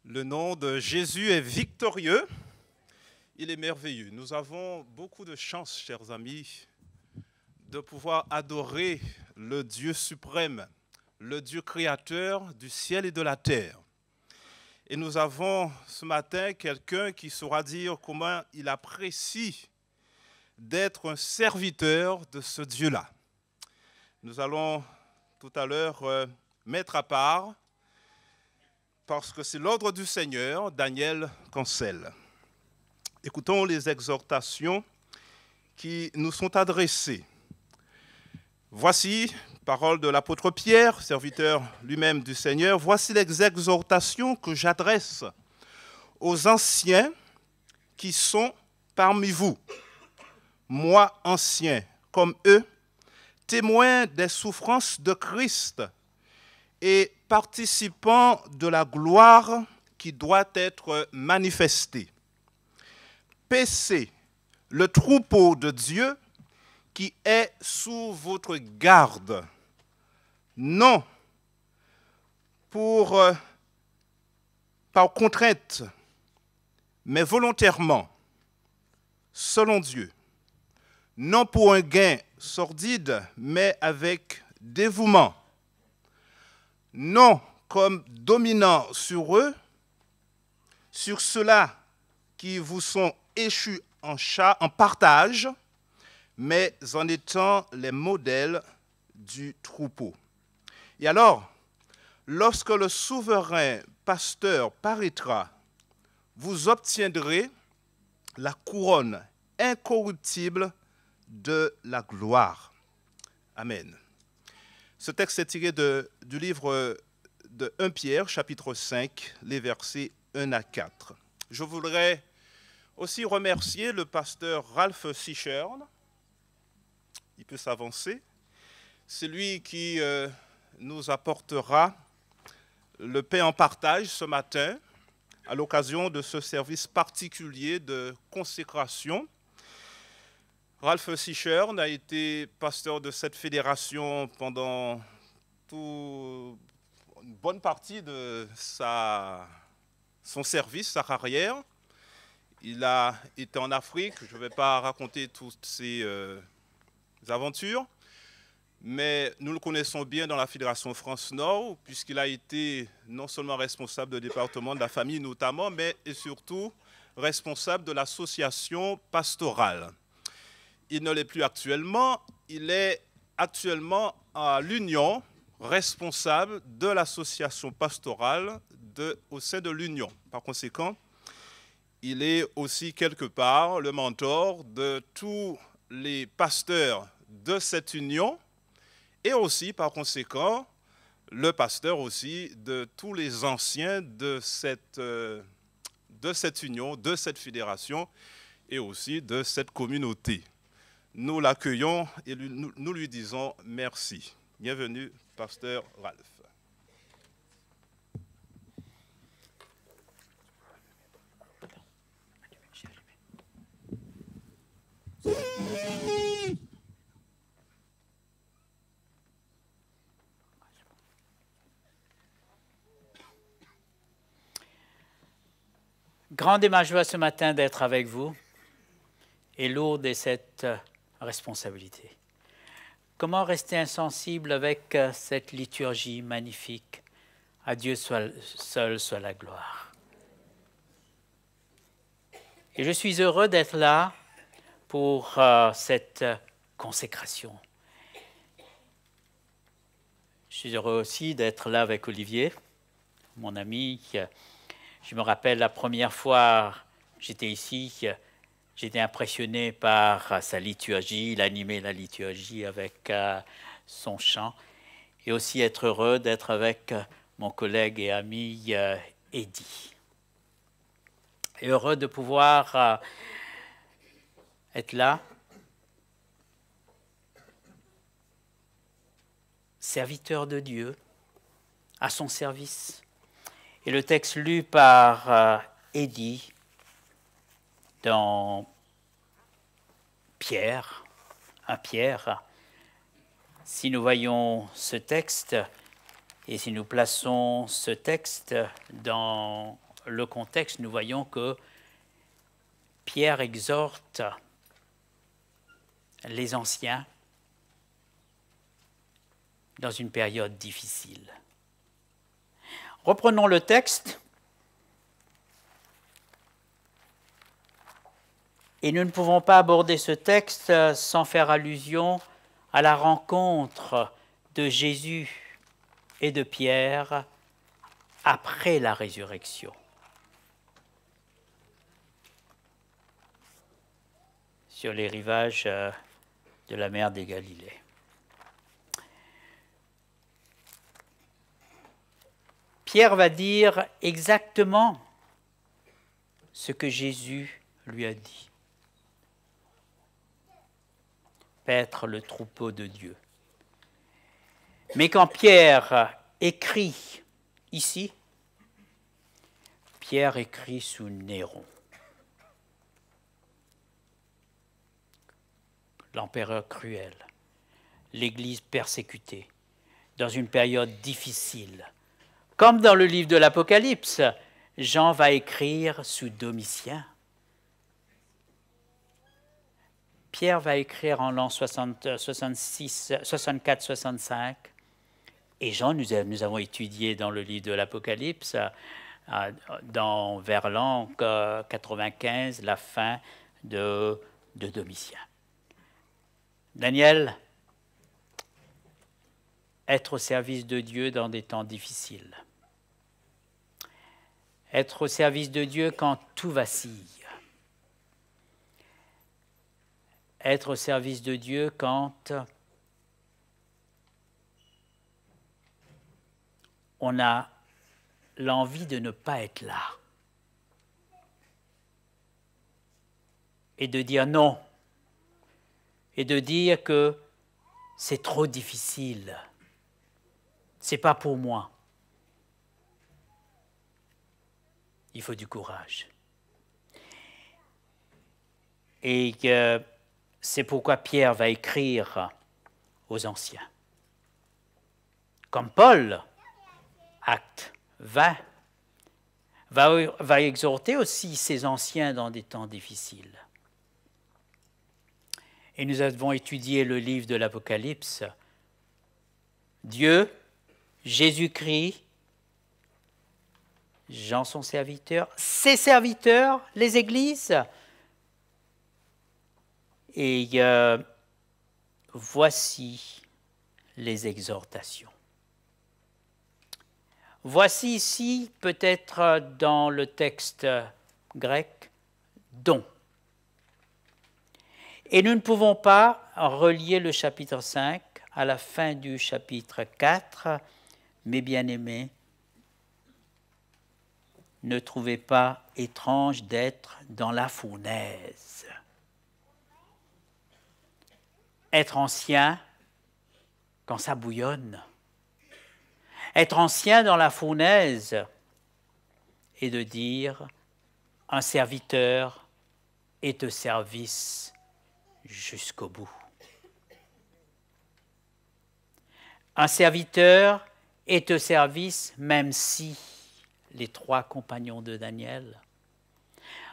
Le nom de Jésus est victorieux, il est merveilleux. Nous avons beaucoup de chance, chers amis, de pouvoir adorer le Dieu suprême, le Dieu créateur du ciel et de la terre. Et nous avons ce matin quelqu'un qui saura dire comment il apprécie d'être un serviteur de ce Dieu-là. Nous allons tout à l'heure mettre à part, parce que c'est l'ordre du Seigneur, Daniel Cancel. Écoutons les exhortations qui nous sont adressées. Voici, parole de l'apôtre Pierre, serviteur lui-même du Seigneur, voici les exhortations que j'adresse aux anciens qui sont parmi vous. Moi, ancien, comme eux, témoin des souffrances de Christ et participant de la gloire qui doit être manifestée. Paissez le troupeau de Dieu qui est sous votre garde, non par contrainte, mais volontairement, selon Dieu, non pour un gain sordide, mais avec dévouement, non comme dominant sur eux, sur ceux-là qui vous sont échus en partage, mais en étant les modèles du troupeau. Et alors, lorsque le souverain pasteur paraîtra, vous obtiendrez la couronne incorruptible de la gloire. Amen. Ce texte est tiré du livre de 1 Pierre, chapitre 5, les versets 1 à 4. Je voudrais aussi remercier le pasteur Ralph Sichern. Il peut s'avancer. C'est lui qui nous apportera le pain en partage ce matin à l'occasion de ce service particulier de consécration. Ralph Sichern a été pasteur de cette fédération pendant une bonne partie de son service, sa carrière. Il a été en Afrique, je ne vais pas raconter toutes ses aventures, mais nous le connaissons bien dans la Fédération France-Nord, puisqu'il a été non seulement responsable de département de la famille notamment, mais et surtout responsable de l'association pastorale. Il ne l'est plus actuellement, il est actuellement à l'Union, responsable de l'association pastorale au sein de l'Union. Par conséquent, il est aussi quelque part le mentor de tous les pasteurs de cette union et aussi, par conséquent, le pasteur aussi de tous les anciens de cette union, de cette fédération et aussi de cette communauté. Nous l'accueillons et nous lui disons merci. Bienvenue, pasteur Ralph. Grande est ma joie ce matin d'être avec vous et lourde est cette responsabilité. Comment rester insensible avec cette liturgie magnifique? À Dieu seul soit la gloire. Et je suis heureux d'être là pour cette consécration. Je suis heureux aussi d'être là avec Olivier, mon ami. Je me rappelle la première fois j'étais ici, j'étais impressionné par sa liturgie, il animait la liturgie avec son chant, et aussi être heureux d'être avec mon collègue et ami Eddy. Et heureux de pouvoir être là, serviteur de Dieu, à son service. Et le texte lu par Eddy dans Pierre, si nous voyons ce texte et si nous plaçons ce texte dans le contexte, nous voyons que Pierre exhorte les anciens dans une période difficile. Reprenons le texte. Et nous ne pouvons pas aborder ce texte sans faire allusion à la rencontre de Jésus et de Pierre après la résurrection. Sur les rivages de la mer des Galilées. Pierre va dire exactement ce que Jésus lui a dit. Paître le troupeau de Dieu. Mais quand Pierre écrit ici, Pierre écrit sous Néron, l'empereur cruel, l'Église persécutée, dans une période difficile. Comme dans le livre de l'Apocalypse, Jean va écrire sous Domitien. Pierre va écrire en l'an 64-65. Et Jean, nous avons étudié dans le livre de l'Apocalypse, vers l'an 95, la fin de Domitien. Daniel, être au service de Dieu dans des temps difficiles. Être au service de Dieu quand tout vacille. Être au service de Dieu quand on a l'envie de ne pas être là. Et de dire non. Et de dire que c'est trop difficile. C'est pas pour moi. Il faut du courage. Et c'est pourquoi Pierre va écrire aux anciens. Comme Paul, acte 20, va exhorter aussi ces anciens dans des temps difficiles. Et nous avons étudié le livre de l'Apocalypse. Dieu, Jésus-Christ, Jean son serviteur, ses serviteurs, les églises. Et voici les exhortations. Voici ici, peut-être dans le texte grec, don. Et nous ne pouvons pas relier le chapitre 5 à la fin du chapitre 4, mes bien-aimés, ne trouvez pas étrange d'être dans la fournaise. Être ancien quand ça bouillonne. Être ancien dans la fournaise et de dire un serviteur est au service jusqu'au bout. Un serviteur est au service même si les 3 compagnons de Daniel.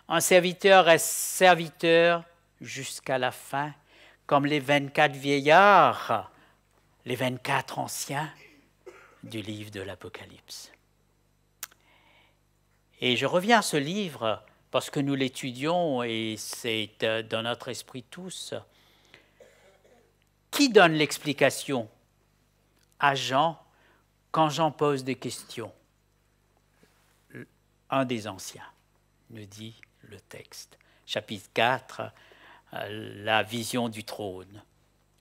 Un serviteur est serviteur jusqu'à la fin, comme les 24 vieillards, les 24 anciens du livre de l'Apocalypse. Et je reviens à ce livre parce que nous l'étudions et c'est dans notre esprit tous. Qui donne l'explication à Jean quand Jean pose des questions? Un des anciens, nous dit le texte. Chapitre 4, la vision du trône.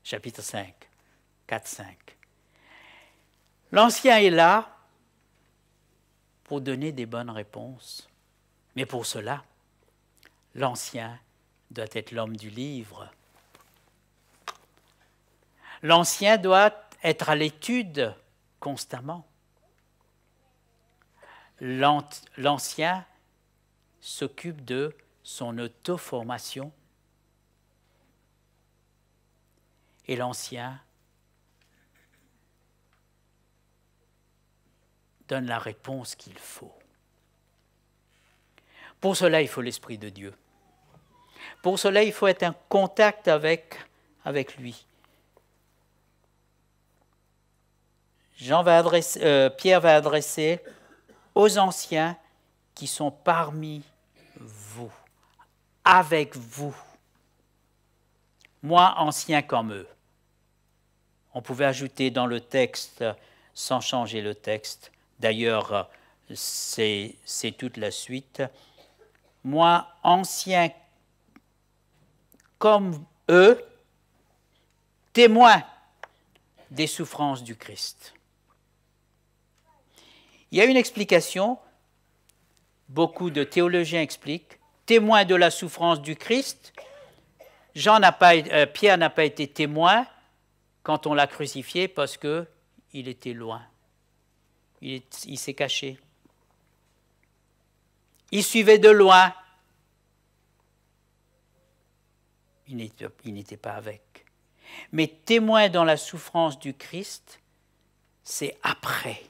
Chapitre 5, 4-5. L'ancien est là pour donner des bonnes réponses. Mais pour cela, l'ancien doit être l'homme du livre. L'ancien doit être à l'étude constamment. L'ancien s'occupe de son auto-formation et l'ancien donne la réponse qu'il faut. Pour cela, il faut l'Esprit de Dieu. Pour cela, il faut être en contact avec lui. Pierre va adresser aux anciens qui sont parmi vous, avec vous. Moi, ancien comme eux. On pouvait ajouter dans le texte, sans changer le texte, d'ailleurs, c'est toute la suite. Moi, ancien comme eux, témoin des souffrances du Christ. Il y a une explication, beaucoup de théologiens expliquent, témoin de la souffrance du Christ. Pierre n'a pas été témoin quand on l'a crucifié parce qu'il était loin. Il s'est caché. Il suivait de loin. Il n'était pas avec. Mais témoin dans la souffrance du Christ, c'est après.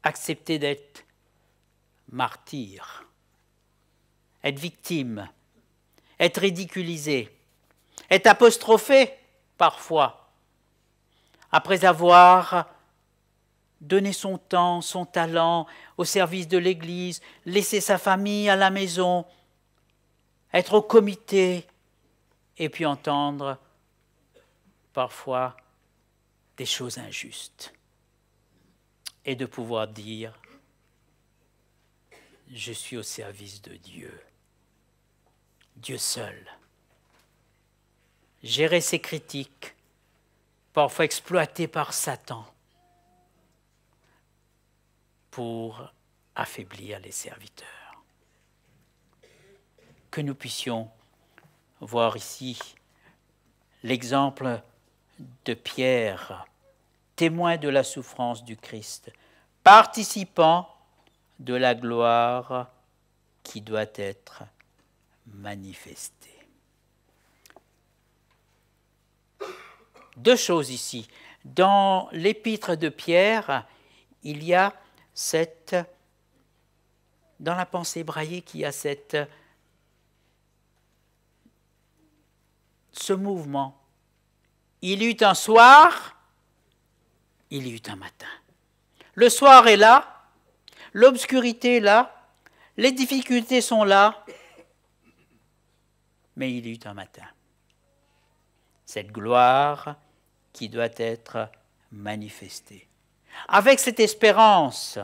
Accepter d'être martyr, être victime, être ridiculisé, être apostrophé parfois, après avoir donné son temps, son talent au service de l'Église, laisser sa famille à la maison, être au comité, et puis entendre parfois des choses injustes. Et de pouvoir dire, je suis au service de Dieu, Dieu seul. Gérer ses critiques, parfois exploitées par Satan, pour affaiblir les serviteurs. Que nous puissions voir ici l'exemple de Pierre, témoin de la souffrance du Christ, participant de la gloire qui doit être manifestée. Deux choses ici. Dans l'épître de Pierre, il y a dans la pensée hébraïque, il y a ce mouvement. Il y eut un soir, il y eut un matin. Le soir est là, l'obscurité est là, les difficultés sont là, mais il y eut un matin. Cette gloire qui doit être manifestée. Avec cette espérance,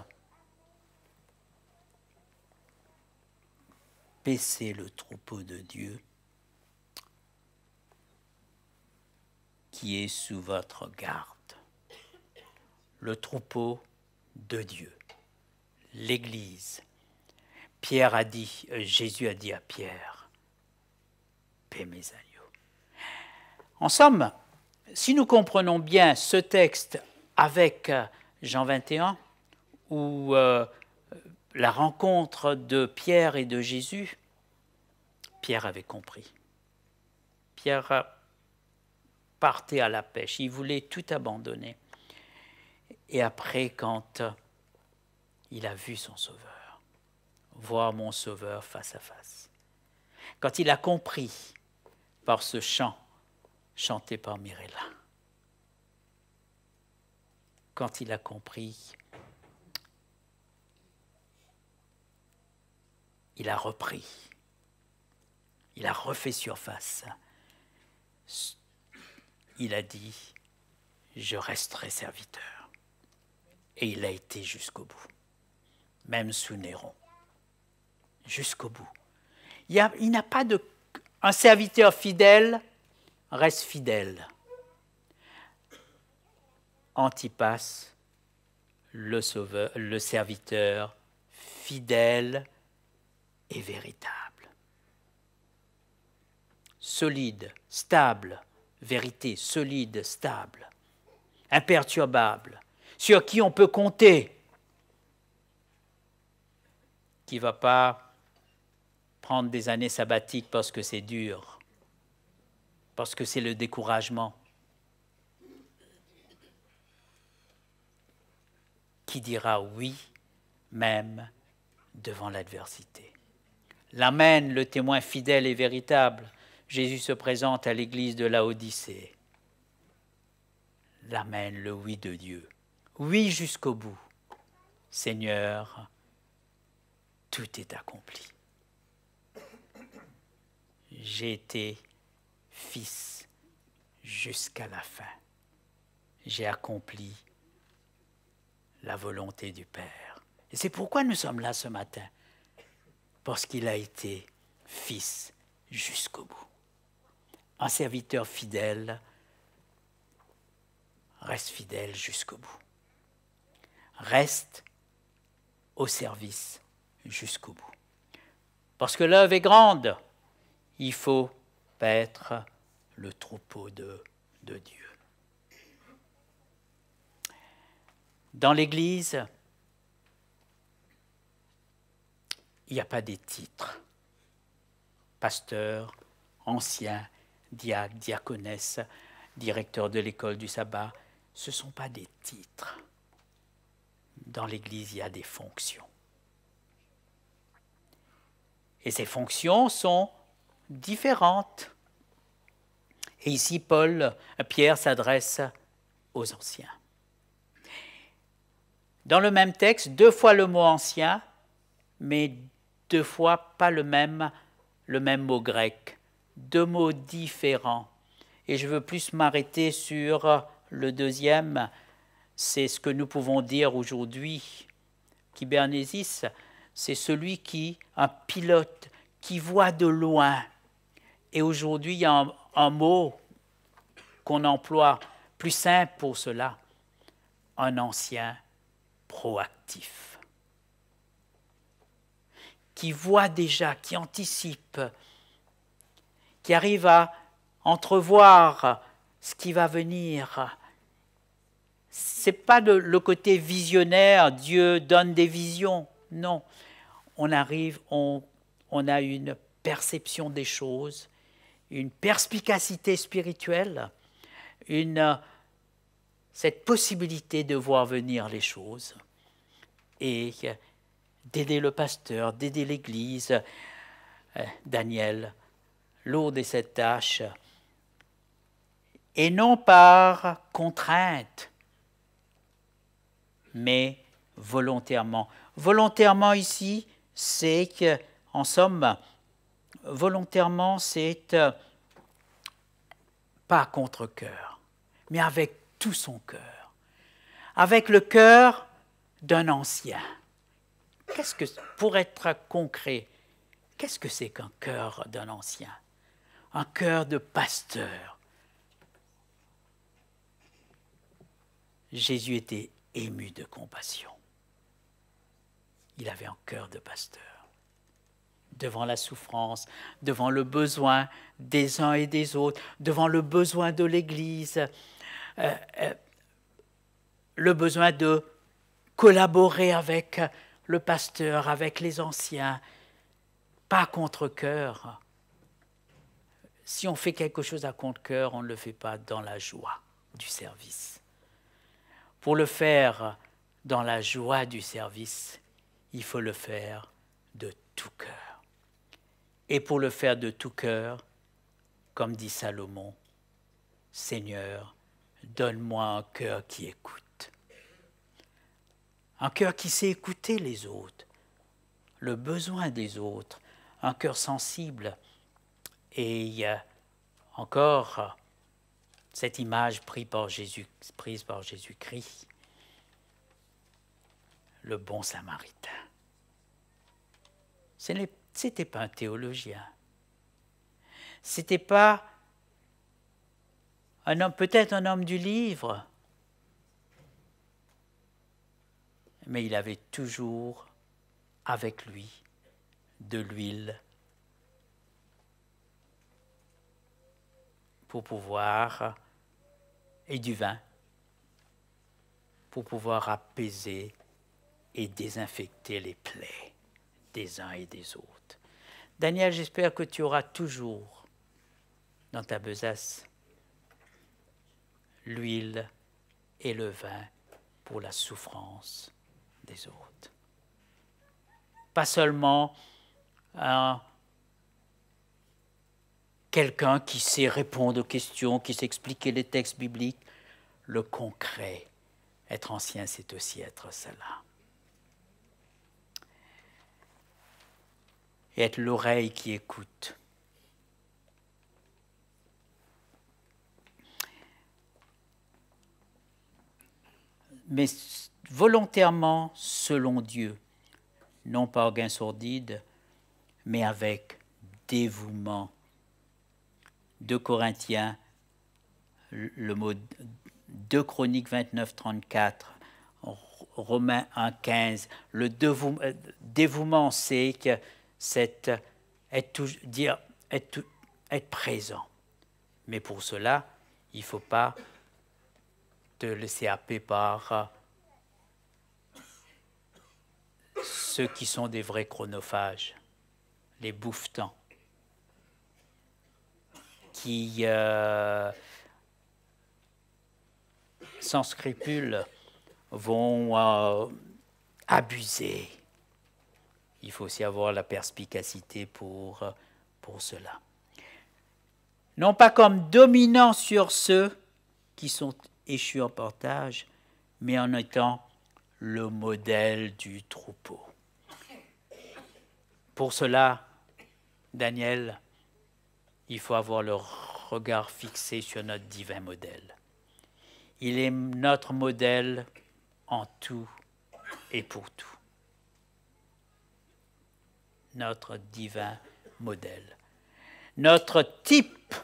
paissez le troupeau de Dieu qui est sous votre garde. Le troupeau de Dieu, l'Église. Jésus a dit à Pierre, paix mes agneaux. En somme, si nous comprenons bien ce texte avec Jean 21, où la rencontre de Pierre et de Jésus, Pierre avait compris. Pierre partait à la pêche, il voulait tout abandonner. Et après, quand il a vu son Sauveur, voir mon Sauveur face à face, quand il a compris par ce chant chanté par Mirella, quand il a compris, il a repris, il a refait surface. Il a dit, je resterai serviteur. Et il a été jusqu'au bout, même sous Néron, jusqu'au bout. Il n'a pas de... Un serviteur fidèle reste fidèle. Antipas, le sauveur, le serviteur fidèle et véritable. Solide, stable, vérité, solide, stable, imperturbable, sur qui on peut compter, qui ne va pas prendre des années sabbatiques parce que c'est dur, parce que c'est le découragement. qui dira oui, même devant l'adversité. L'Amen, le témoin fidèle et véritable, Jésus se présente à l'église de Laodicée. L'Amen, le oui de Dieu. Oui jusqu'au bout. Seigneur, tout est accompli. J'ai été fils jusqu'à la fin. J'ai accompli la volonté du Père. Et c'est pourquoi nous sommes là ce matin. Parce qu'il a été fils jusqu'au bout. Un serviteur fidèle reste fidèle jusqu'au bout. Reste au service jusqu'au bout. Parce que l'œuvre est grande, il faut paître le troupeau de Dieu. Dans l'Église, il n'y a pas des titres. Pasteur, ancien, diacre, diaconesse, directeur de l'école du sabbat, ce ne sont pas des titres. Dans l'Église, il y a des fonctions. Et ces fonctions sont différentes. Et ici, Pierre s'adresse aux anciens. Dans le même texte, 2 fois le mot ancien, mais 2 fois pas le même mot grec. 2 mots différents. Et je veux plus m'arrêter sur le deuxième. C'est ce que nous pouvons dire aujourd'hui. Kybernésis, c'est celui un pilote qui voit de loin. Et aujourd'hui, il y a un mot qu'on emploie plus simple pour cela, un ancien proactif, qui voit déjà, qui anticipe, qui arrive à entrevoir ce qui va venir. Ce n'est pas le côté visionnaire, Dieu donne des visions, non. On arrive, on a une perception des choses, une perspicacité spirituelle, cette possibilité de voir venir les choses et d'aider le pasteur, d'aider l'Église. Daniel, lourde est cette tâche, et non par contrainte, mais volontairement. Volontairement ici, c'est qu'en somme, volontairement, c'est pas contre cœur, mais avec tout son cœur, avec le cœur d'un ancien. Pour être concret, qu'est-ce que c'est qu'un cœur d'un ancien? Un cœur de pasteur. Jésus était ému de compassion. Il avait un cœur de pasteur. Devant la souffrance, devant le besoin des uns et des autres, devant le besoin de l'Église, le besoin de collaborer avec le pasteur, avec les anciens, pas contre cœur. Si on fait quelque chose à contre cœur, on ne le fait pas dans la joie du service. Pour le faire dans la joie du service, il faut le faire de tout cœur. Et pour le faire de tout cœur, comme dit Salomon, Seigneur, donne-moi un cœur qui écoute. Un cœur qui sait écouter les autres, le besoin des autres, un cœur sensible. Et il y a encore cette image prise par Jésus-Christ, le bon samaritain. Ce n'était pas un théologien. Ce n'était pas un homme, peut-être un homme du livre, mais il avait toujours avec lui de l'huile pour pouvoir, et du vin, pour pouvoir apaiser et désinfecter les plaies des uns et des autres. Daniel, j'espère que tu auras toujours dans ta besace l'huile et le vin pour la souffrance des autres. Pas seulement quelqu'un qui sait répondre aux questions, qui sait expliquer les textes bibliques. Le concret, être ancien, c'est aussi être cela. Et être l'oreille qui écoute. Mais volontairement selon Dieu, non pas au gain sordide, mais avec dévouement. 2 Corinthiens, le mot 2 Chroniques 29, 34, Romains 1, 15. Le dévouement, c'est que être présent. Mais pour cela, il ne faut pas te laisser happer par ceux qui sont des vrais chronophages, les bouffetants, qui, sans scrupules, vont abuser. Il faut aussi avoir la perspicacité pour cela. Non pas comme dominant sur ceux qui sont échus en partage, mais en étant le modèle du troupeau. Pour cela, Daniel, il faut avoir le regard fixé sur notre divin modèle. Il est notre modèle en tout et pour tout. Notre divin modèle. Notre type,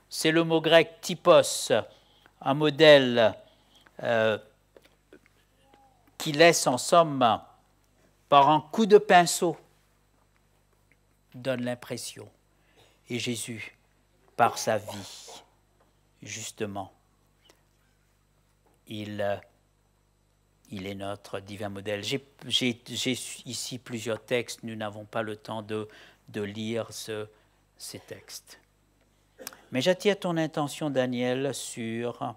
c'est le mot grec typos, un modèle qui laisse en somme, par un coup de pinceau, donne l'impression. Et Jésus, par sa vie, justement, il est notre divin modèle. J'ai ici plusieurs textes, nous n'avons pas le temps de lire ces textes. Mais j'attire ton attention, Daniel, sur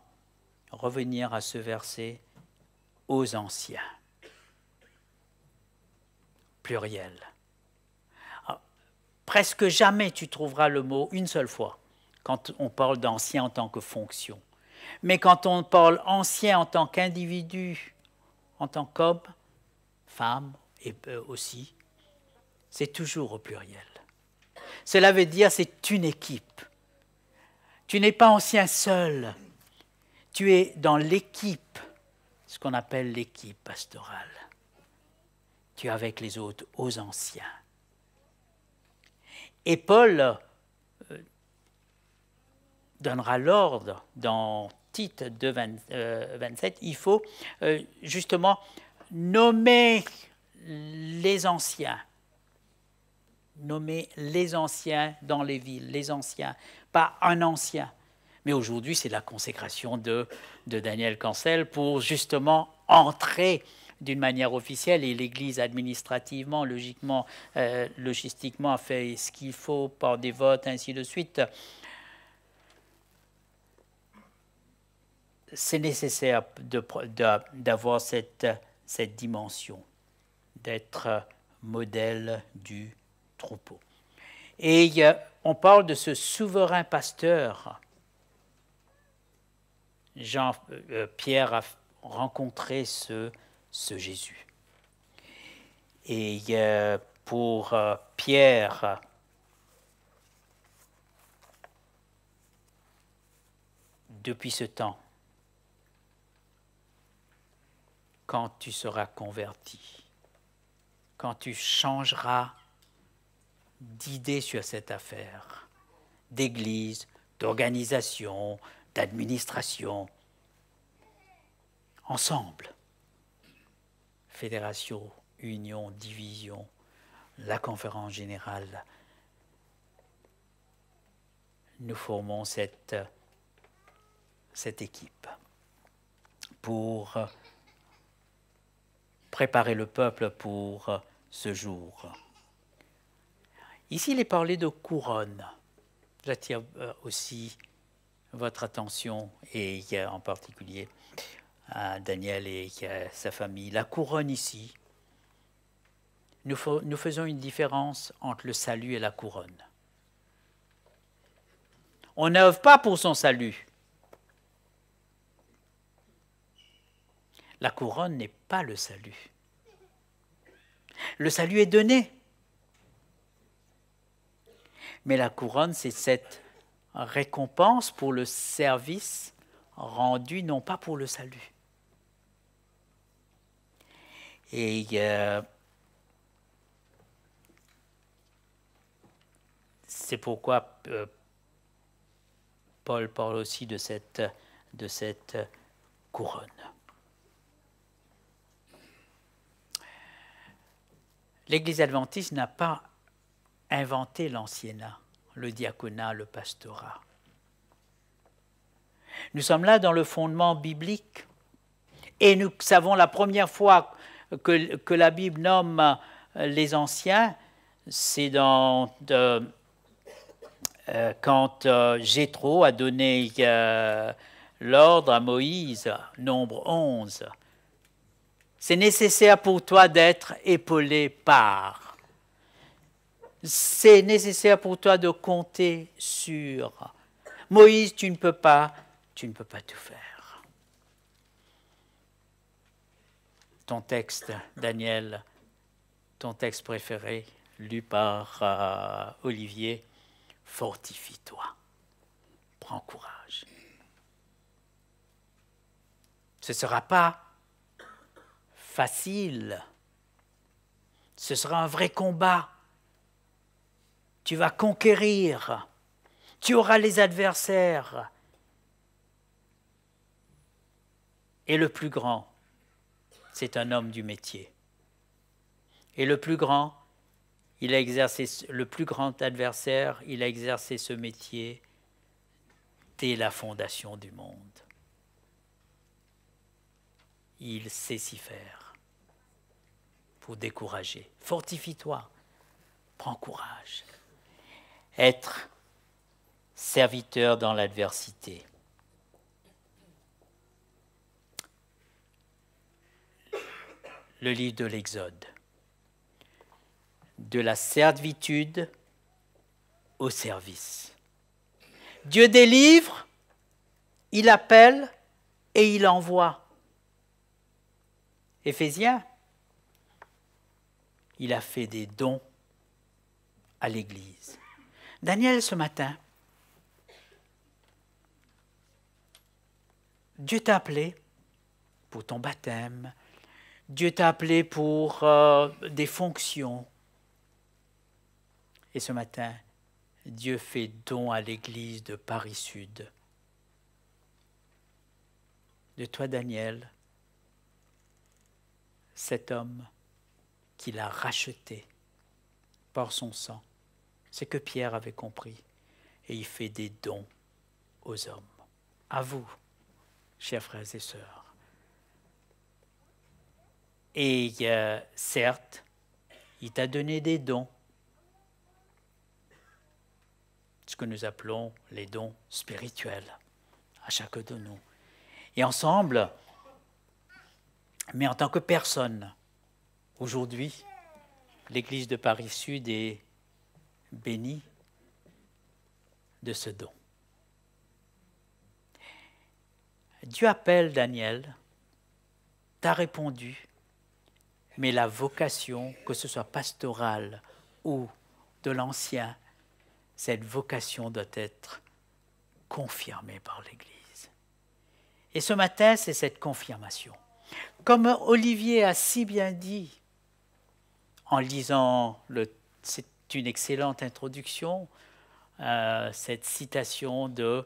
revenir à ce verset « aux anciens ». Pluriel. Alors, presque jamais tu trouveras le mot une seule fois quand on parle d'ancien en tant que fonction. Mais quand on parle ancien en tant qu'individu, en tant qu'homme, femme et aussi, c'est toujours au pluriel. Cela veut dire c'est une équipe. Tu n'es pas ancien seul. Tu es dans l'équipe, ce qu'on appelle l'équipe pastorale. Tu es avec les autres, aux anciens. Et Paul donnera l'ordre dans Tite 2, 27, il faut justement nommer les anciens. Nommer les anciens dans les villes, les anciens, pas un ancien. Mais aujourd'hui, c'est la consécration de Daniel Cancel pour justement entrer d'une manière officielle, et l'Église administrativement, logistiquement a fait ce qu'il faut par des votes, ainsi de suite. C'est nécessaire d'avoir cette dimension, d'être modèle du troupeau. Et on parle de ce souverain pasteur. Pierre a rencontré ce Jésus. Et pour Pierre, depuis ce temps, quand tu seras converti, quand tu changeras d'idée sur cette affaire, d'église, d'organisation, d'administration, ensemble, fédération, union, division, la conférence générale, nous formons cette équipe pour préparer le peuple pour ce jour. Ici, il est parlé de couronne. J'attire aussi votre attention, et en particulier à Daniel et à sa famille. La couronne ici, nous faisons une différence entre le salut et la couronne. On n'œuvre pas pour son salut. La couronne n'est pas le salut. Le salut est donné. Mais la couronne, c'est cette récompense pour le service rendu, non pas pour le salut. Et c'est pourquoi Paul parle aussi de cette couronne. L'Église adventiste n'a pas inventé l'anciennat, le diaconat, le pastorat. Nous sommes là dans le fondement biblique et nous savons la première fois que la Bible nomme les anciens, c'est quand Jéthro a donné l'ordre à Moïse, nombre 11. C'est nécessaire pour toi d'être épaulé par. C'est nécessaire pour toi de compter sur. Moïse, tu ne peux pas tout faire. Ton texte, Daniel, ton texte préféré, lu par Olivier, fortifie-toi, prends courage. Ce ne sera pas facile, ce sera un vrai combat. Tu vas conquérir, tu auras les adversaires. Et le plus grand, c'est un homme du métier. Et le plus grand, le plus grand adversaire, il a exercé ce métier dès la fondation du monde. Il sait s'y faire pour décourager. Fortifie-toi, prends courage. Être serviteur dans l'adversité. Le livre de l'Exode. De la servitude au service. Dieu délivre, il appelle et il envoie. Éphésiens, il a fait des dons à l'Église. Daniel, ce matin, Dieu t'a appelé pour ton baptême, Dieu t'a appelé pour des fonctions. Et ce matin, Dieu fait don à l'Église de Paris Sud. De toi, Daniel, cet homme qu'il a racheté par son sang. C'est que Pierre avait compris. Et il fait des dons aux hommes. À vous, chers frères et sœurs. Et certes, il t'a donné des dons. Ce que nous appelons les dons spirituels à chacun de nous. Et ensemble, mais en tant que personne, aujourd'hui, l'Église de Paris Sud est bénie de ce don. Dieu appelle Daniel, t'as répondu, mais la vocation, que ce soit pastorale ou de l'ancien, cette vocation doit être confirmée par l'Église. Et ce matin, c'est cette confirmation. Comme Olivier a si bien dit, en lisant, c'est une excellente introduction, cette citation de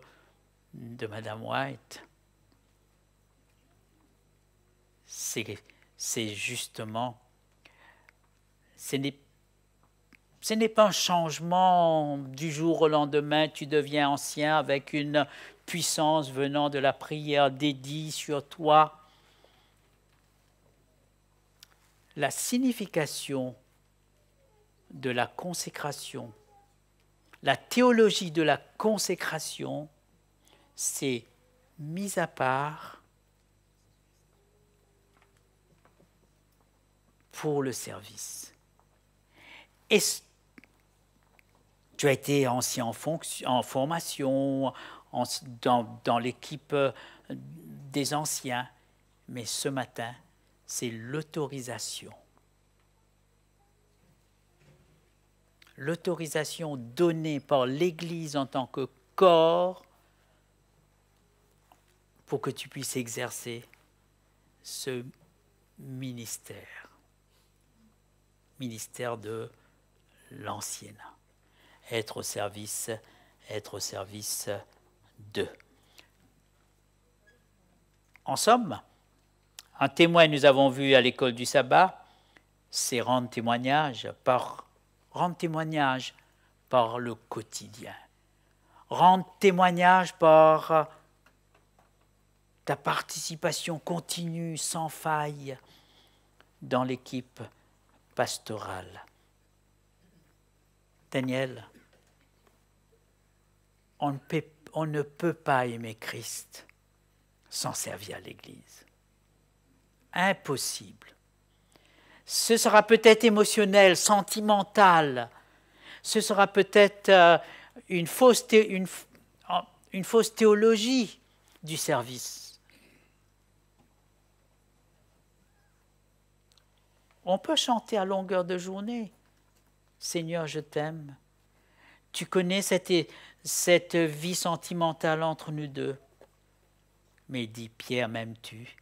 Madame White, c'est justement, ce n'est pas un changement du jour au lendemain, tu deviens ancien avec une puissance venant de la prière dédiée sur toi. La signification de la consécration, la théologie de la consécration, c'est mise à part pour le service. Et tu as été ancien en formation, dans l'équipe des anciens, mais ce matin, c'est l'autorisation. L'autorisation donnée par l'Église en tant que corps pour que tu puisses exercer ce ministère de l'anciennat. Être au service d'eux. En somme, un témoin, nous avons vu à l'école du sabbat, c'est rendre témoignage par le quotidien. Rendre témoignage par ta participation continue, sans faille, dans l'équipe pastorale. Daniel, on ne peut pas aimer Christ sans servir à l'Église. Impossible. Ce sera peut-être émotionnel, sentimental, ce sera peut-être une fausse théologie du service. On peut chanter à longueur de journée, Seigneur, je t'aime. Tu connais cette vie sentimentale entre nous deux. Mais dit Pierre, m'aimes-tu?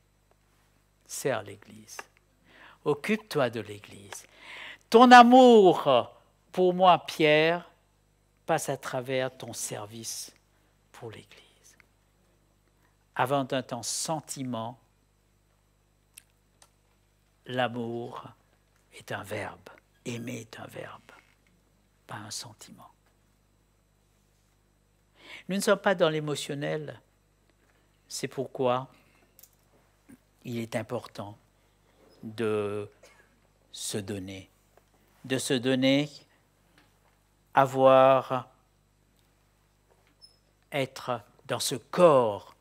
Sers l'Église. Occupe-toi de l'Église. Ton amour pour moi, Pierre, passe à travers ton service pour l'Église. Avant d'un temps sentiment, l'amour est un verbe. Aimer est un verbe, pas un sentiment. Nous ne sommes pas dans l'émotionnel. C'est pourquoi il est important de se donner, être dans ce corps.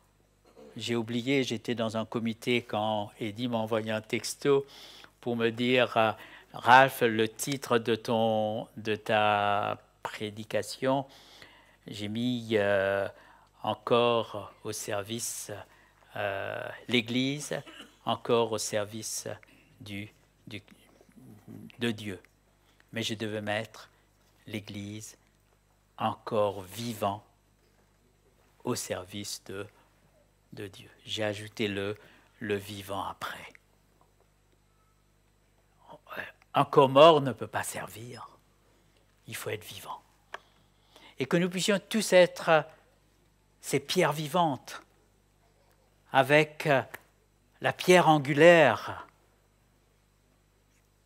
J'ai oublié, j'étais dans un comité quand Eddie m'a envoyé un texto pour me dire Ralph, le titre de ta prédication, j'ai mis encore au service l'Église, encore au service de Dieu. Mais je devais mettre l'Église encore vivant au service de Dieu. J'ai ajouté le vivant après. Un corps mort ne peut pas servir. Il faut être vivant. Et que nous puissions tous être ces pierres vivantes avec la pierre angulaire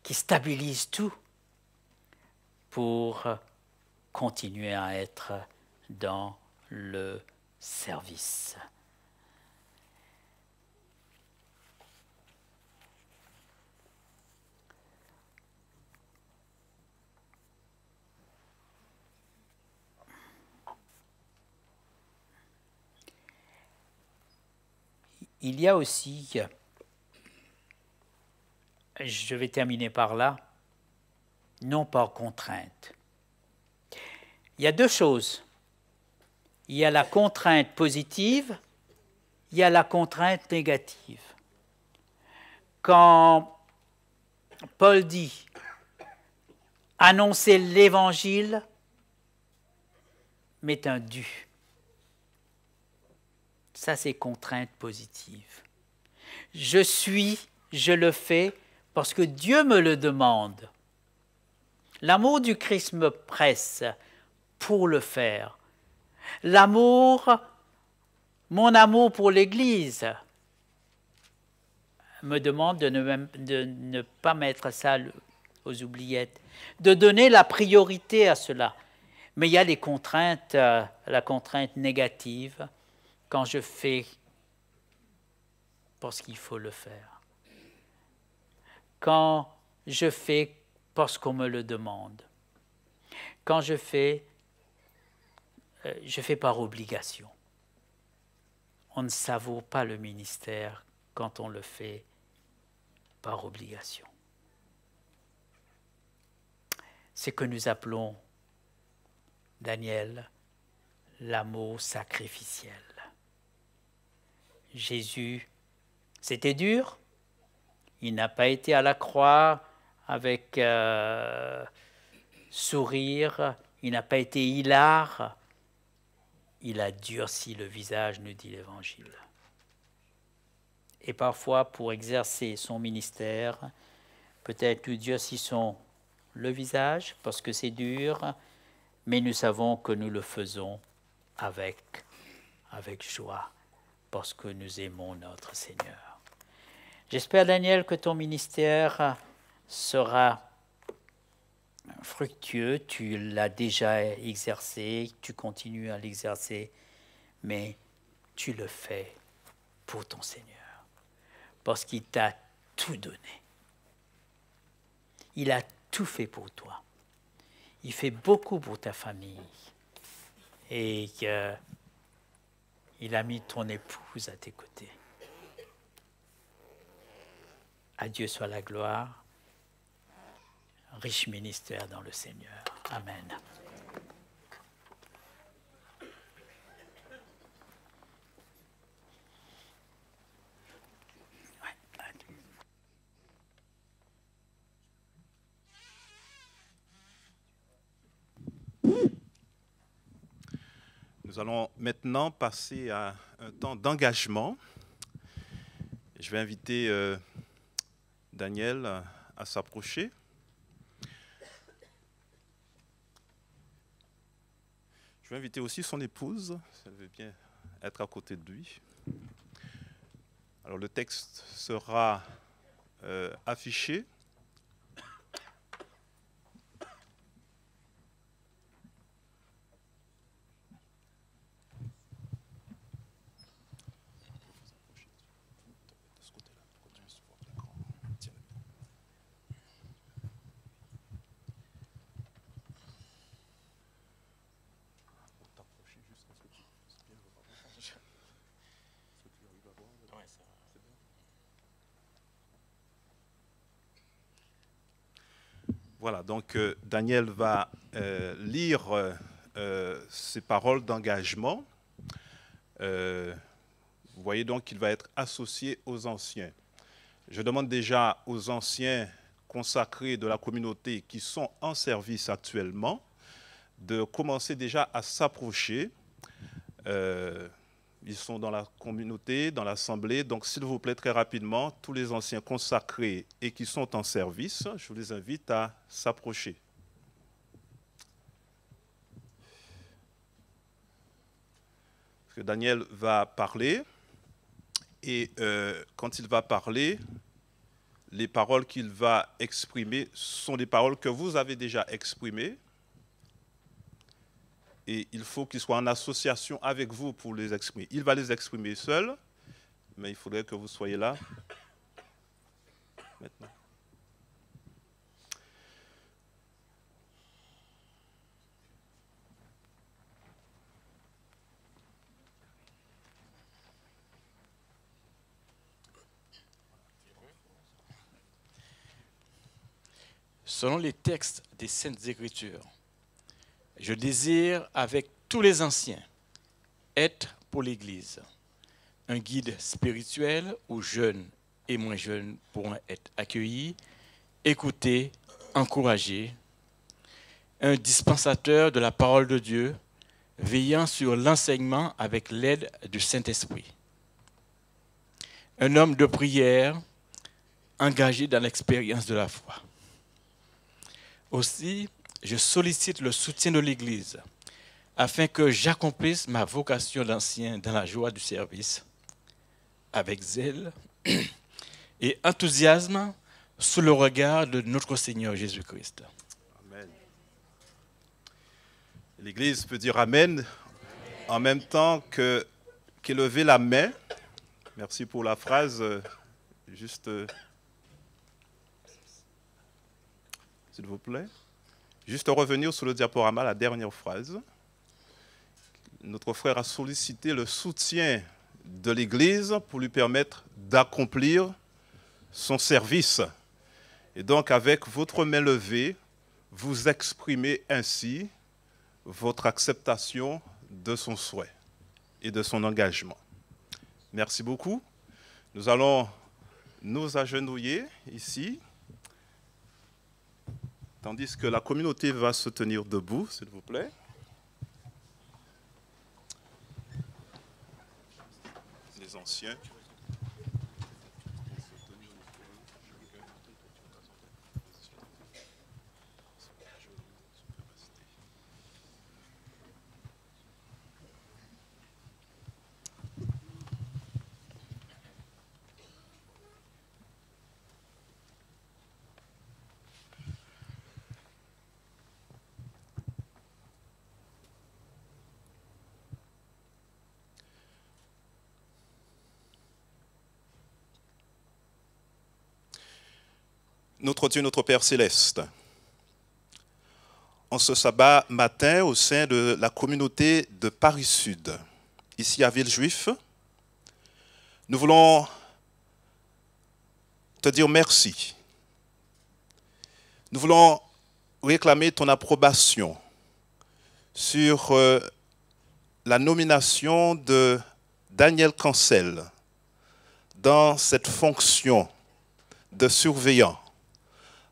qui stabilise tout pour continuer à être dans le service. Il y a aussi, je vais terminer par là, non par contrainte. Il y a deux choses. Il y a la contrainte positive, il y a la contrainte négative. Quand Paul dit « annoncer l'Évangile m'est un dû », ça, c'est contrainte positive. Je le fais parce que Dieu me le demande. L'amour du Christ me presse pour le faire. Mon amour pour l'Église me demande de ne pas mettre ça aux oubliettes, de donner la priorité à cela. Mais il y a les contraintes, la contrainte négative, quand je fais parce qu'il faut le faire. Quand je fais parce qu'on me le demande. Quand je fais par obligation. On ne savoure pas le ministère quand on le fait par obligation. c'est que nous appelons, Daniel, l'amour sacrificiel. Jésus, c'était dur. Il n'a pas été à la croix avec sourire. Il n'a pas été hilar. Il a durci le visage, nous dit l'Évangile. Et parfois, pour exercer son ministère, peut-être nous durcissons le visage parce que c'est dur, mais nous savons que nous le faisons avec joie parce que nous aimons notre Seigneur. J'espère, Daniel, que ton ministère sera fructueux. Tu l'as déjà exercé, tu continues à l'exercer, mais tu le fais pour ton Seigneur, parce qu'il t'a tout donné. Il a tout fait pour toi. Il fait beaucoup pour ta famille. Et il a mis ton épouse à tes côtés. À Dieu soit la gloire. Riche ministère dans le Seigneur. Amen. Nous allons maintenant passer à un temps d'engagement. Je vais inviter Daniel à s'approcher. Je vais inviter aussi son épouse, si elle veut bien être à côté de lui. Alors le texte sera affiché. Voilà, donc Daniel va lire ses paroles d'engagement. Vous voyez donc qu'il va être associé aux anciens. Je demande déjà aux anciens consacrés de la communauté qui sont en service actuellement de commencer déjà à s'approcher. Ils sont dans la communauté, dans l'assemblée. Donc, s'il vous plaît, très rapidement, tous les anciens consacrés et qui sont en service, je vous les invite à s'approcher. Parce que Daniel va parler. Et quand il va parler, les paroles qu'il va exprimer sont des paroles que vous avez déjà exprimées. Et il faut qu'il soit en association avec vous pour les exprimer. Il va les exprimer seul, mais il faudrait que vous soyez là maintenant. Selon les textes des Saintes Écritures, je désire, avec tous les anciens, être pour l'Église un guide spirituel où jeunes et moins jeunes pourront être accueillis, écoutés, encouragés, un dispensateur de la parole de Dieu, veillant sur l'enseignement avec l'aide du Saint-Esprit, un homme de prière engagé dans l'expérience de la foi. Aussi, je sollicite le soutien de l'Église afin que j'accomplisse ma vocation d'ancien dans la joie du service, avec zèle et enthousiasme sous le regard de notre Seigneur Jésus-Christ. Amen. L'Église peut dire Amen en même temps qu'élever la main. Merci pour la phrase. Juste, s'il vous plaît. Juste revenir sur le diaporama, la dernière phrase. Notre frère a sollicité le soutien de l'Église pour lui permettre d'accomplir son service. Et donc, avec votre main levée, vous exprimez ainsi votre acceptation de son souhait et de son engagement. Merci beaucoup. Nous allons nous agenouiller ici, tandis que la communauté va se tenir debout, s'il vous plaît. Les anciens. Notre Dieu, notre Père céleste, en ce sabbat matin au sein de la communauté de Paris Sud, ici à Villejuif, nous voulons te dire merci. Nous voulons réclamer ton approbation sur la nomination de Daniel Cancel dans cette fonction de surveillant,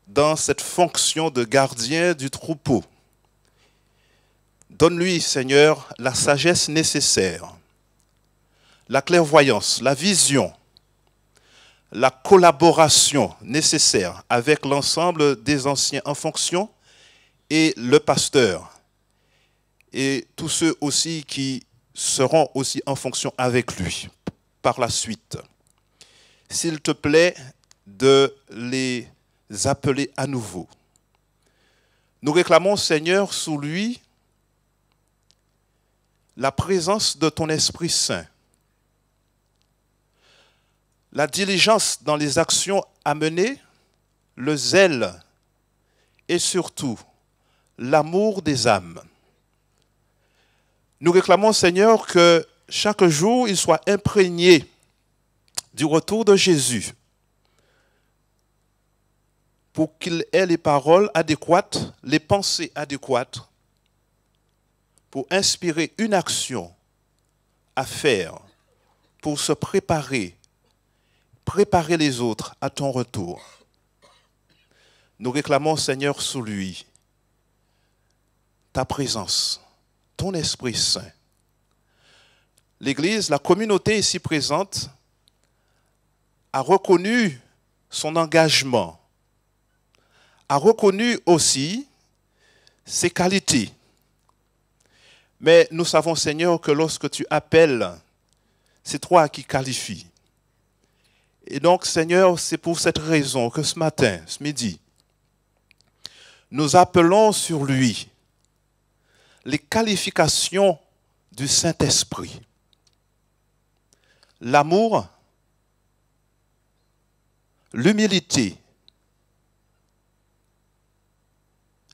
dans cette fonction de gardien du troupeau. Donne-lui, Seigneur, la sagesse nécessaire, la clairvoyance, la vision, la collaboration nécessaire avec l'ensemble des anciens en fonction et le pasteur, et tous ceux aussi qui seront aussi en fonction avec lui par la suite. S'il te plaît de les appeler à nouveau. Nous réclamons, Seigneur, sous lui la présence de ton Esprit Saint, la diligence dans les actions à mener, le zèle et surtout l'amour des âmes. Nous réclamons, Seigneur, que chaque jour il soit imprégné du retour de Jésus, pour qu'il ait les paroles adéquates, les pensées adéquates, pour inspirer une action à faire, pour se préparer les autres à ton retour. Nous réclamons, Seigneur, sous lui, ta présence, ton Esprit Saint. L'Église, la communauté ici présente, a reconnu son engagement, a reconnu aussi ses qualités. Mais nous savons, Seigneur, que lorsque tu appelles, c'est toi qui qualifies. Et donc, Seigneur, c'est pour cette raison que ce matin, ce midi, nous appelons sur lui les qualifications du Saint-Esprit. L'amour, l'humilité,